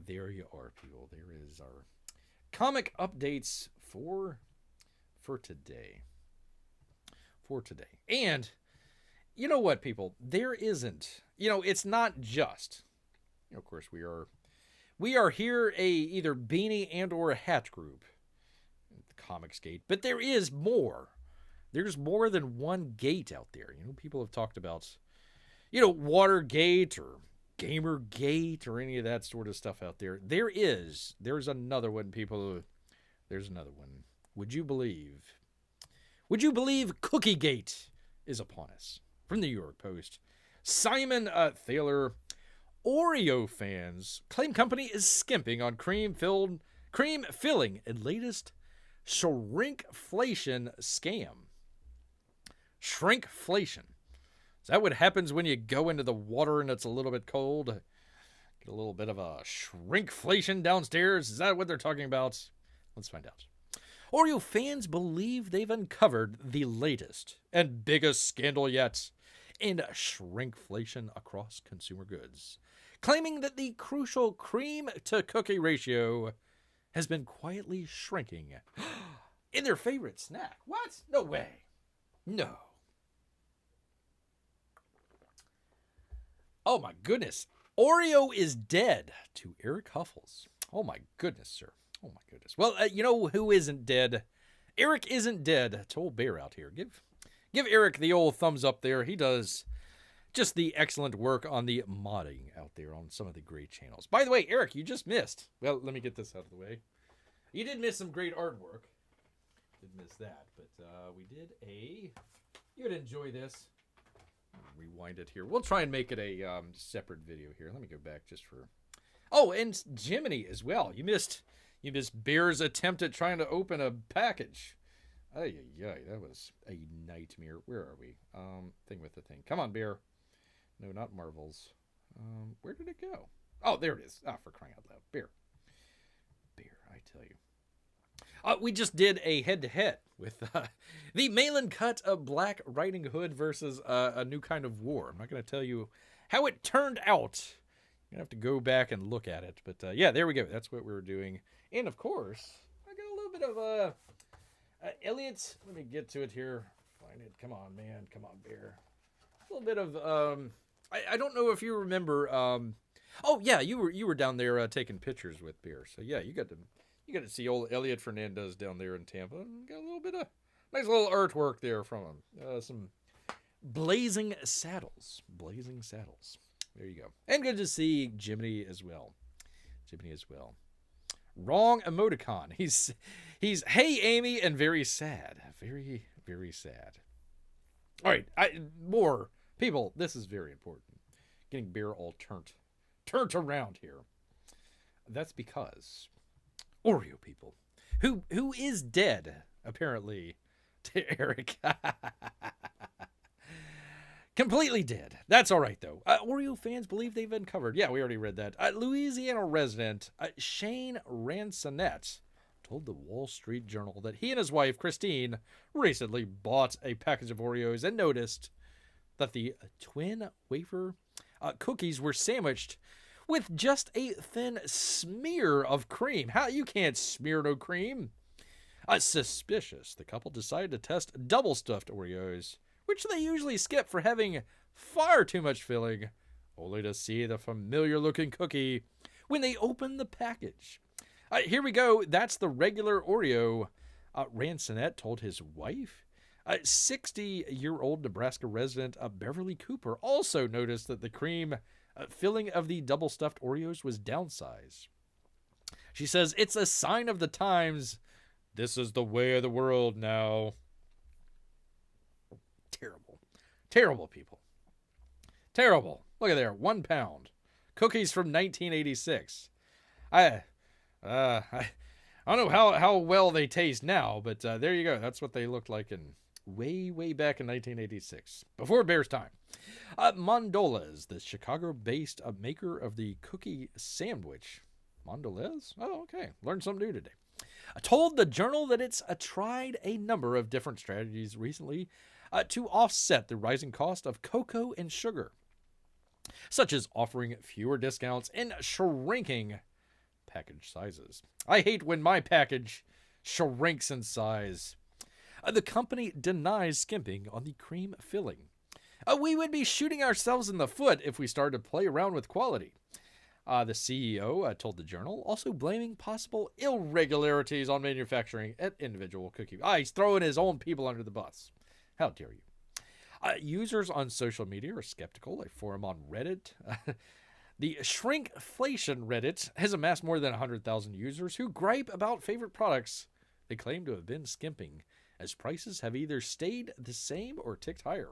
you are, people. There is our comic updates for today. And you know what, people? There isn't. It's not just. Of course, we are here a either beanie and or a hat group, the Comics Gate, but there is more. There's more than one gate out there. People have talked about, Watergate or Gamergate or any of that sort of stuff out there. There's another one, people. There's another one. Would you believe Cookiegate is upon us? From the New York Post. Simon Thaler. Oreo fans claim company is skimping on cream filling in latest shrinkflation scam. Shrinkflation. Is that what happens when you go into the water and it's a little bit cold? Get a little bit of a shrinkflation downstairs? Is that what they're talking about? Let's find out. Oreo fans believe they've uncovered the latest and biggest scandal yet in shrinkflation across consumer goods, claiming that the crucial cream-to-cookie ratio has been quietly shrinking in their favorite snack. What? No way. No. Oh, my goodness. Oreo is dead to Eric Huffles. Oh, my goodness, sir. Oh, my goodness. Well, you know who isn't dead? Eric isn't dead to old Bear out here. Give Eric the old thumbs up there. He does just the excellent work on the modding out there on some of the great channels. By the way, Eric, you just missed. Well, let me get this out of the way. You did miss some great artwork. Did miss that, but we did a... You'd enjoy this. Rewind it here. We'll try and make it a separate video here. Let me go back just for... Oh, and Jiminy as well. You missed Bear's attempt at trying to open a package. Ay, that was a nightmare. Where are we? Thing with the thing. Come on, Bear. No, not Marvels. Where did it go? Oh, there it is. Ah, for crying out loud. Bear, I tell you. We just did a head-to-head with the Malin cut of Black Riding Hood versus a New Kind of War. I'm not going to tell you how it turned out. You're going to have to go back and look at it. But yeah, there we go. That's what we were doing. And of course, I got a little bit of Elliot. Let me get to it here. Find it. Come on, man. Come on, Bear. A little bit of I don't know if you remember. Oh yeah, you were down there taking pictures with Bear. So yeah, you got to see old Elliot Fernandez down there in Tampa. Got a little bit of nice little artwork there from him. Some blazing saddles. Blazing saddles. There you go. And good to see Jiminy as well. Wrong emoticon. He's hey Amy and very sad. Very, very sad. All right, more people. This is very important. Getting Bear all turned around here. That's because Oreo people, who is dead apparently to Eric. Completely dead. That's all right, though. Oreo fans believe they've uncovered. Yeah, we already read that. Louisiana resident Shane Ransonette told the Wall Street Journal that he and his wife, Christine, recently bought a package of Oreos and noticed that the twin wafer cookies were sandwiched with just a thin smear of cream. How? You can't smear no cream. Suspicious, the couple decided to test double-stuffed Oreos, which they usually skip for having far too much filling, only to see the familiar-looking cookie when they open the package. Here we go. That's the regular Oreo, Ransonette told his wife. 60-year-old Nebraska resident Beverly Cooper also noticed that the cream filling of the double-stuffed Oreos was downsized. She says, "It's a sign of the times. This is the way of the world now." Terrible people. Terrible. Look at there, 1 pound. Cookies from 1986. I don't know how well they taste now, but there you go. That's what they looked like in way back in 1986, before Bear's time. Mondelez, the Chicago-based maker of the cookie sandwich. Mondelez? Oh, okay. Learned something new today. Told the Journal that it's tried a number of different strategies recently to offset the rising cost of cocoa and sugar, such as offering fewer discounts and shrinking package sizes. I hate when my package shrinks in size. The company denies skimping on the cream filling. We would be shooting ourselves in the foot if we started to play around with quality. The CEO told the Journal, also blaming possible irregularities on manufacturing at individual cookie. He's throwing his own people under the bus. How dare you? Users on social media are skeptical. A forum on Reddit, the Shrinkflation Reddit, has amassed more than 100,000 users who gripe about favorite products they claim to have been skimping, as prices have either stayed the same or ticked higher.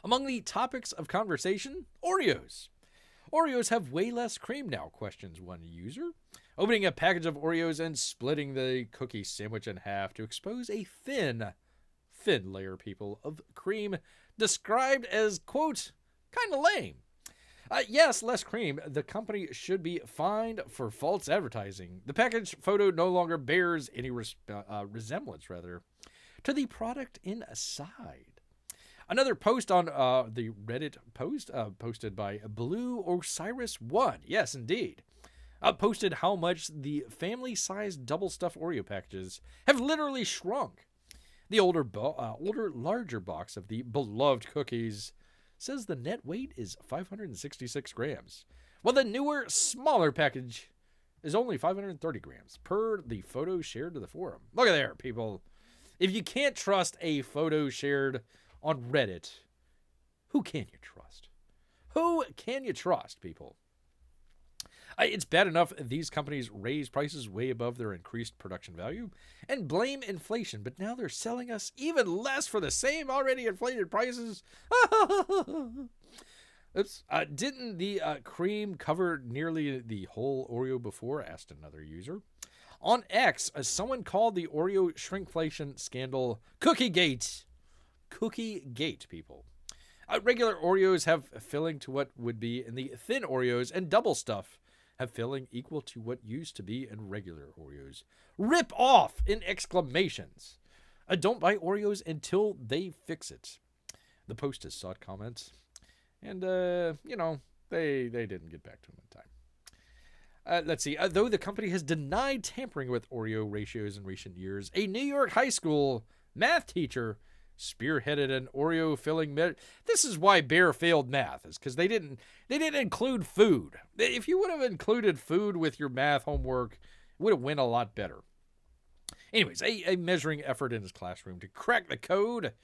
Among the topics of conversation, Oreos. Oreos have way less cream now, questions one user. Opening a package of Oreos and splitting the cookie sandwich in half to expose a thin layer, people, of cream, described as, quote, kind of lame. Yes, less cream. The company should be fined for false advertising. The package photo no longer bears any resemblance, to the product inside. Another post on the Reddit post, posted by Blue Osiris 1, yes, indeed, posted how much the family-sized double-stuffed Oreo packages have literally shrunk. The older, larger box of the beloved cookies says the net weight is 566 grams, while the newer, smaller package is only 530 grams, per the photo shared to the forum. Look at there, people. If you can't trust a photo shared on Reddit, Who can you trust? Who can you trust, people? It's bad enough these companies raise prices way above their increased production value and blame inflation, but now they're selling us even less for the same already inflated prices. Oops. Didn't the cream cover nearly the whole Oreo before? Asked another user. On X, someone called the Oreo shrinkflation scandal Cookiegate. Cookiegate, people. Regular Oreos have filling to what would be in the thin Oreos, and double stuff have filling equal to what used to be in regular Oreos. Rip off! In exclamations. Don't buy Oreos until they fix it. The post has sought comments, and, they didn't get back to him in time. Let's see. Though the company has denied tampering with Oreo ratios in recent years, a New York high school math teacher spearheaded an Oreo filling. This is why Bear failed math, is because they didn't include food. If you would have included food with your math homework, it would have went a lot better. Anyways, a measuring effort in his classroom to crack the code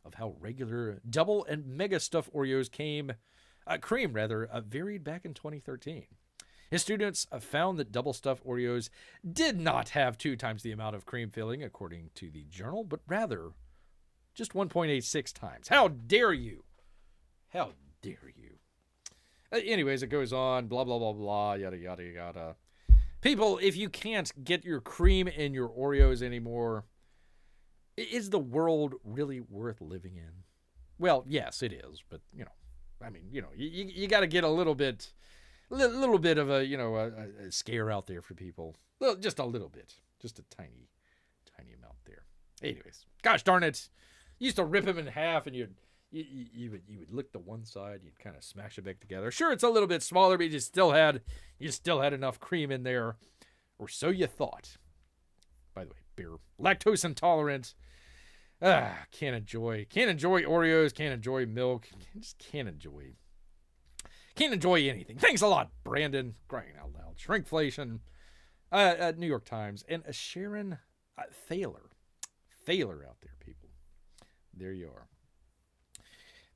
of how regular double and mega stuffed Oreos cream varied back in 2013. His students found that double stuffed Oreos did not have 2 times the amount of cream filling, according to the journal, but rather just 1.86 times. How dare you? How dare you? Anyways, it goes on, blah, blah, blah, blah, yada, yada, yada. People, if you can't get your cream in your Oreos anymore, is the world really worth living in? Well, yes, it is, but, you got to get a little bit of a scare out there for people. Well, just a little bit. Just a tiny amount there. Anyways, gosh darn it. You used to rip them in half, and you would lick the one side, you'd kind of smash it back together. Sure, it's a little bit smaller, but you still had enough cream in there, or so you thought. By the way, beer, lactose intolerant. Can't enjoy Oreos, can't enjoy milk, just can't enjoy anything. Thanks a lot, Brandon. Crying out loud. Shrinkflation. New York Times, and a Sharon Thaler out there, people. There you are.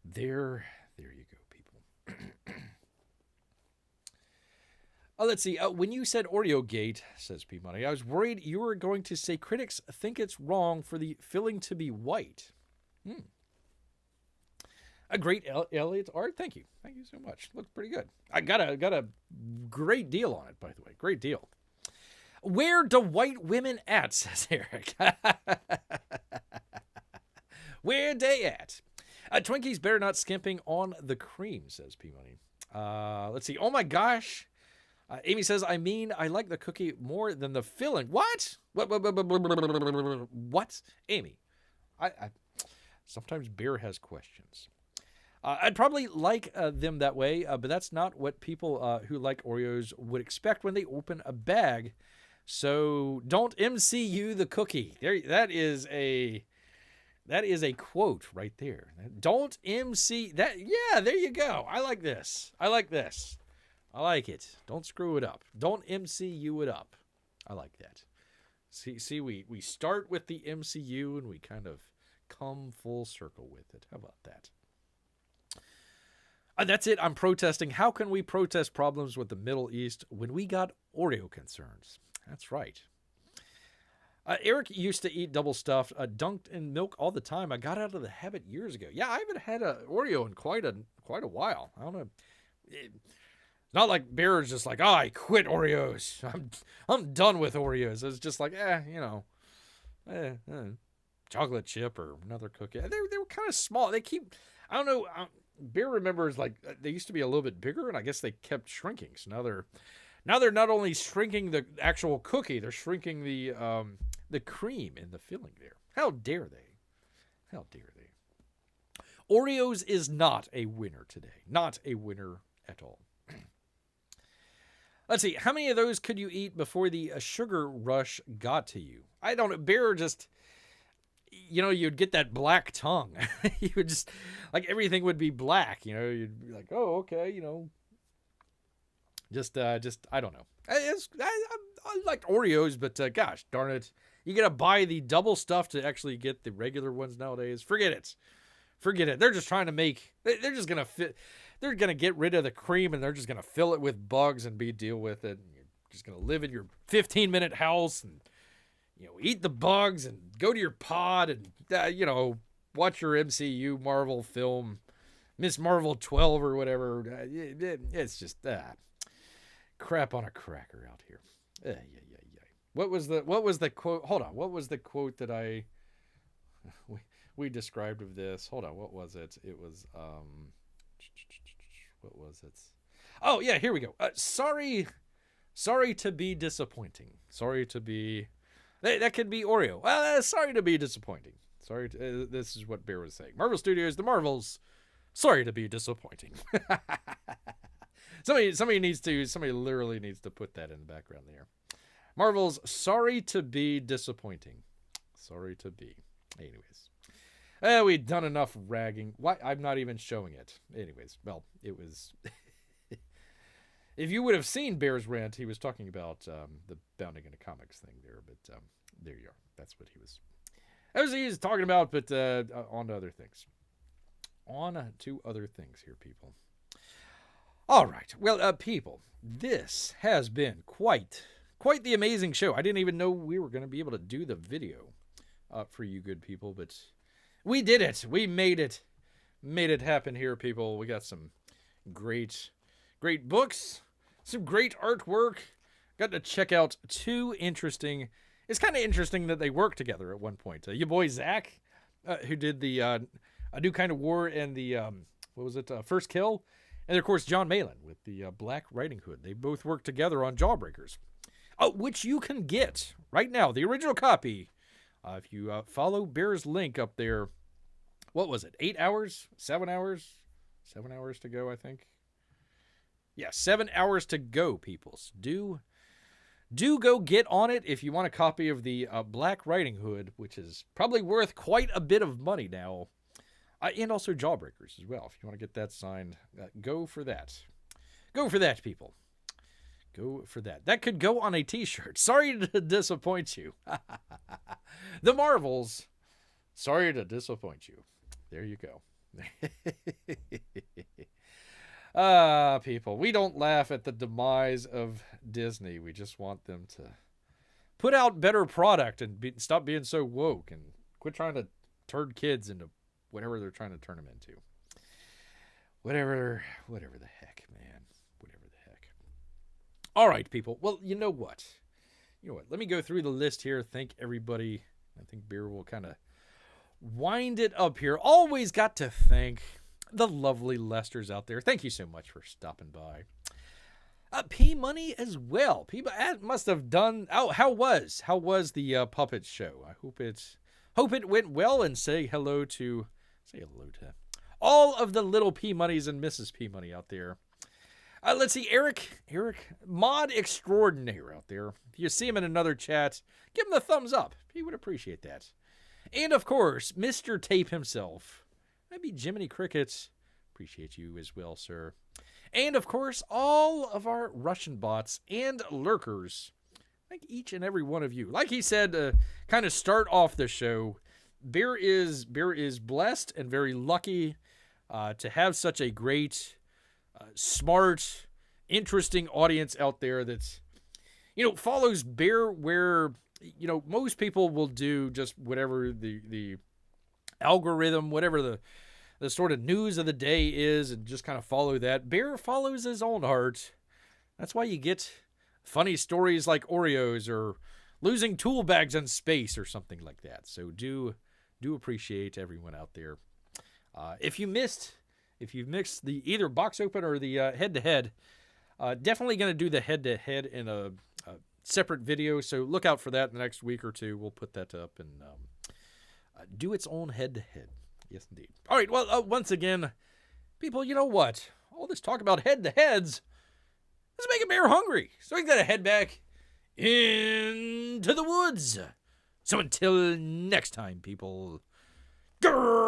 There you go, people. Let's see. When you said Oreo Gate, says P Money, I was worried you were going to say critics think it's wrong for the filling to be white. A great Elliot art. Thank you so much. Looks pretty good. I got a great deal on it, by the way. Great deal. Where do white women at? Says Eric. Where they at? Twinkies better not skimping on the cream, says P Money. Let's see. Oh my gosh. Amy says, I like the cookie more than the filling. What? What? Amy, I sometimes Bear has questions. I'd probably like them that way, but that's not what people who like Oreos would expect when they open a bag. So don't MCU the cookie. That is a quote right there. Don't MC that. Yeah, there you go. I like this. I like it. Don't screw it up. Don't MCU it up. I like that. See, we start with the MCU and we kind of come full circle with it. How about that? That's it. I'm protesting. How can we protest problems with the Middle East when we got Oreo concerns? That's right. Eric used to eat double stuffed, dunked in milk all the time. I got out of the habit years ago. Yeah, I haven't had an Oreo in quite a while. I don't know. It's not like Bear's just like, I quit Oreos. I'm done with Oreos. It's just like, chocolate chip or another cookie. They were kind of small. They keep, I don't know. Bear remembers like they used to be a little bit bigger, and I guess they kept shrinking. So now they're not only shrinking the actual cookie, they're shrinking the cream in the filling there. How dare they? How dare they? Oreos is not a winner today. Not a winner at all. Let's see. How many of those could you eat before the sugar rush got to you? I don't know. Bear just, you'd get that black tongue. You would just, like, everything would be black. You'd be like, oh, okay, Just I don't know. I like Oreos, but gosh darn it. You got to buy the double stuff to actually get the regular ones nowadays. Forget it. Forget it. They're just trying to make, they're just going to fit, they're going to get rid of the cream and they're just going to fill it with bugs and deal with it. And you're just going to live in your 15-minute house and, eat the bugs and go to your pod and, watch your MCU Marvel film, Miss Marvel 12 or whatever. It's just crap on a cracker out here. What was the quote? Hold on. What was the quote that we described of this? Hold on. What was it? It was what was it? Oh yeah, here we go. Sorry to be disappointing. Sorry to be. That could be Oreo. Well, sorry to be disappointing. This is what Bear was saying. Marvel Studios, the Marvels. Sorry to be disappointing. Somebody literally needs to put that in the background there. Marvel's sorry to be disappointing. Sorry to be. Anyways. We've done enough ragging. Why? I'm not even showing it. Anyways, well, it was... If you would have seen Bear's rant, he was talking about the bounding into comics thing there, but there you are. That's what he was talking about, but on to other things. On to other things here, people. All right. Well, people, this has been quite the amazing show. I didn't even know we were going to be able to do the video for you good people, but we did it. We made it happen here, people. We got some great books, some great artwork. Got to check out two interesting. It's kind of interesting that they worked together at one point. Your boy Zach, who did the A New Kind of War and the First Kill, and of course John Malin with the Black Riding Hood. They both worked together on Jawbreakers, which you can get right now. The original copy, if you follow Bear's link up there. What was it? 8 hours? 7 hours? 7 hours to go, I think. Yeah, 7 hours to go, peoples. Do go get on it if you want a copy of the Black Riding Hood, which is probably worth quite a bit of money now. And also Jawbreakers as well. If you want to get that signed, go for that. Go for that, people. Go for that. That could go on a t-shirt. Sorry to disappoint you. The Marvels. Sorry to disappoint you. There you go. People, we don't laugh at the demise of Disney. We just want them to put out better product and stop being so woke and quit trying to turn kids into whatever they're trying to turn them into. Whatever the heck, man. Whatever the heck. All right, people. Well, you know what? Let me go through the list here. Thank everybody. I think Beer will kind of wind it up here. Always got to thank the lovely Lesters out there. Thank you so much for stopping by. P Money as well. People must have done. Oh, how was the puppet show? I hope it went well, and say hello to all of the little P Moneys and Mrs. P Money out there. Let's see, Eric, mod extraordinaire out there. If you see him in another chat, give him the thumbs up. He would appreciate that. And of course, Mr. Tape himself. Maybe Jiminy Crickets. Appreciate you as well, sir. And of course, all of our Russian bots and lurkers. Thank each and every one of you. Like he said, kind of start off the show. Bear is blessed and very lucky to have such a great, smart, interesting audience out there that's, follows Bear where, most people will do just whatever the algorithm, whatever the sort of news of the day is, and just kind of follow that. Bear follows his own heart. That's why you get funny stories like Oreos or losing tool bags in space or something like that. So do appreciate everyone out there. If you've mixed the either box open or the head-to-head, definitely going to do the head-to-head in a separate video. So look out for that in the next week or two. We'll put that up and do its own head-to-head. Yes, indeed. All right, well, once again, people, you know what? All this talk about head-to-heads is making Bear hungry. So he's got to head back into the woods. So until next time, people, grrr!